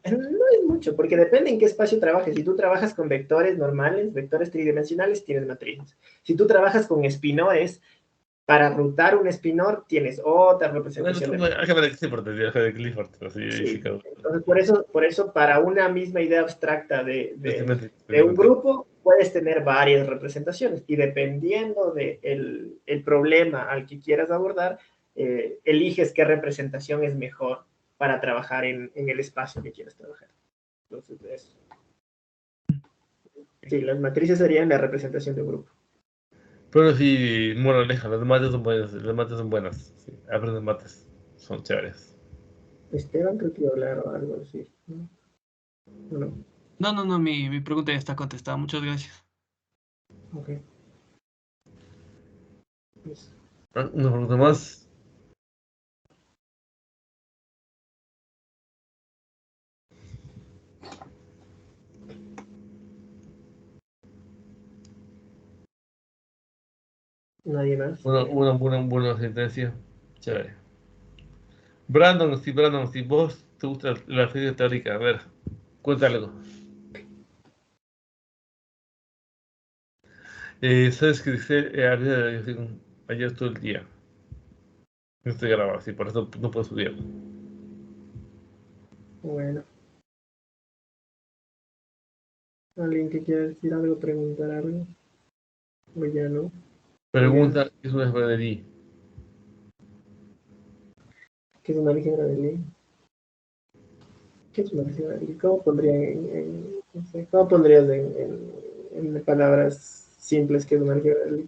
S2: es mucho, porque depende en qué espacio trabajes. Si tú trabajas con vectores normales, vectores tridimensionales, tienes matrices. Si tú trabajas con espinoes, para rutar un espinor tienes otra representación de
S1: Álgebra de Clifford.
S2: Sí. Entonces, por eso, para una misma idea abstracta de un grupo, puedes tener varias representaciones y dependiendo del el problema al que quieras abordar, eliges qué representación es mejor para trabajar en el espacio que quieras trabajar. Entonces, eso. Sí, las matrices serían la representación de un grupo.
S1: Pero sí, moraleja, las mates son buenas, Sí, aprendes mates, son chéveres.
S2: Esteban creo que iba a hablar o algo así. ¿No?
S3: No, mi pregunta ya está contestada. Muchas gracias.
S2: Ok. Pues,
S1: Una pregunta más.
S2: nadie más.
S1: Buena sentencia. Chévere. Brandon, si vos te gusta la física teórica, a ver, cuéntale algo. Sabes que dice ayer todo el día. No estoy grabado, así, por eso no puedo estudiar.
S2: Bueno. ¿Alguien que quiera decir algo, preguntar algo? O ya no.
S1: Pregunta, ¿qué es una esfera de Lie?
S2: ¿Qué es una álgebra de Lie? ¿Qué es una álgebra de Lie? ¿Cómo pondrías ¿cómo pondrías en palabras simples qué es una álgebra de Lie?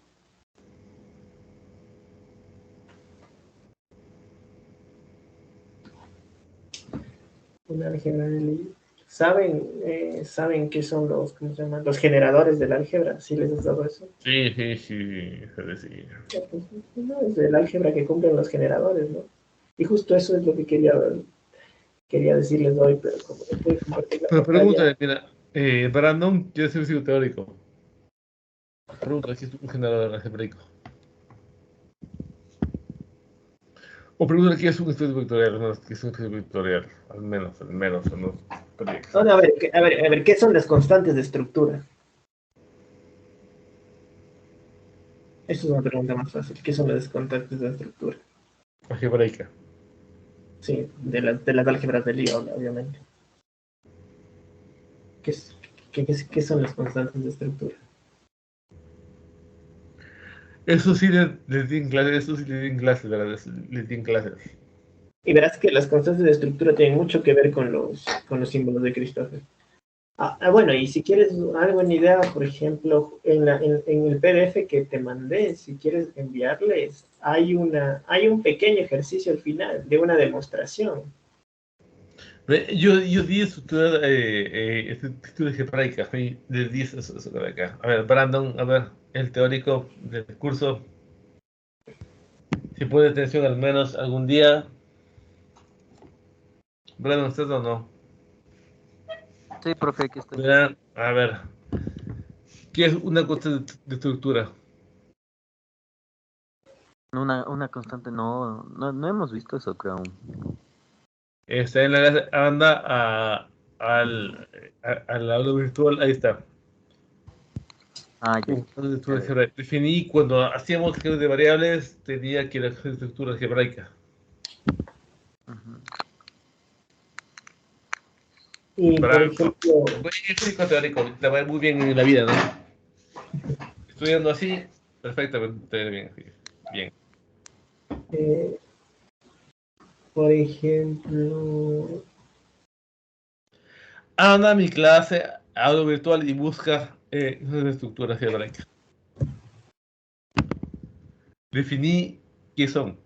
S2: Una álgebra de Lie. ¿Saben qué son los, ¿cómo se llaman? Los generadores de la álgebra? ¿Sí les has dado eso?
S1: Sí.
S2: No, es el álgebra que cumplen los generadores, ¿no? Y justo eso es lo que quería decirles hoy, pero como no pude compartir la
S1: Pero
S2: pantalla...
S1: pregúntale, mira, Brandon quiere ser físico teórico. Pregúntale si es un generador algebraico. O pregúntale qué es un estudio vectorial, al menos, qué es un estudio vectorial, al menos, no.
S2: Ahora, a ver, ¿qué son las constantes de estructura? Esa es una pregunta más fácil. ¿Qué son las constantes de estructura?
S1: Algebraica.
S2: Sí, de las álgebras de Lie, obviamente. ¿Qué son las constantes de estructura?
S1: Eso sí les di en clase, ¿verdad? Les di en clases.
S2: Y verás que las constantes de estructura tienen mucho que ver con los símbolos de Christoffel. Bueno, y si quieres algo en idea, por ejemplo, en el PDF que te mandé, si quieres enviarles, hay un pequeño ejercicio al final de una demostración.
S1: Yo di estructura algebraica, les di eso de acá. A ver, Brandon, a ver, el teórico del curso, si pone atención al menos algún día. Brandon, ¿estás o no?
S13: Sí, profe, aquí estoy.
S1: Verán, a ver, ¿qué es una constante de estructura?
S13: Una constante, no hemos visto eso, creo.
S1: Está en la anda al aula virtual, ahí está.
S13: Ya.
S1: Definí cuando hacíamos cambios de variables, tenía que la estructura algebraica.
S2: Y por ejemplo,
S1: es físico teórico, la va muy bien en la vida, ¿no? Estudiando así, perfectamente bien. Bien.
S2: Por ejemplo,
S1: Anda a mi clase, aula virtual y busca esas estructuras algebraicas. Definí qué son.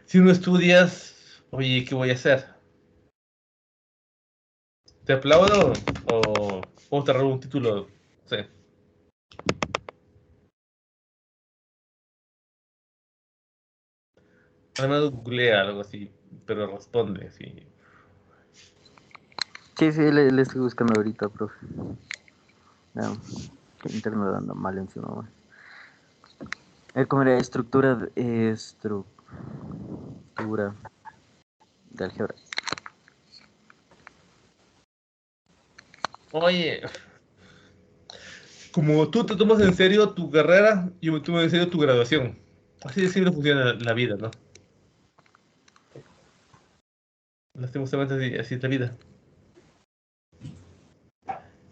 S1: Si no estudias, oye, ¿qué voy a hacer? ¿Te aplaudo o te robo un título? No sé. Además, googlea algo así, pero responde, sí.
S13: Sí, le estoy buscando ahorita, profe. No, que internet anda mal encima, güey. ¿Cómo era? Estructura de álgebra.
S1: Oye, como tú te tomas en serio tu carrera, yo me tomo en serio tu graduación. Así de simple funciona la vida, ¿no? Lastimosamente así es la vida.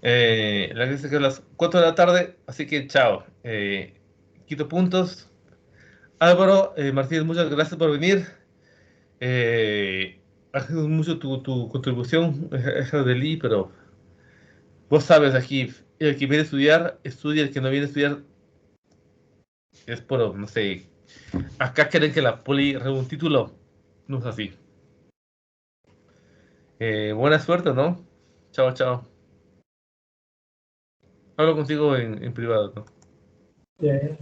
S1: La que es a las 4 de la tarde, así que chao. Quito puntos. Álvaro Martínez, muchas gracias por venir. Agradezco mucho tu contribución, Delí, pero vos sabes aquí, el que viene a estudiar, estudia, el que no viene a estudiar es por, no sé, acá quieren que la poli reciba un título, no es así. Buena suerte, ¿no? Chao, chao. Hablo contigo en privado, ¿no?
S2: Bien.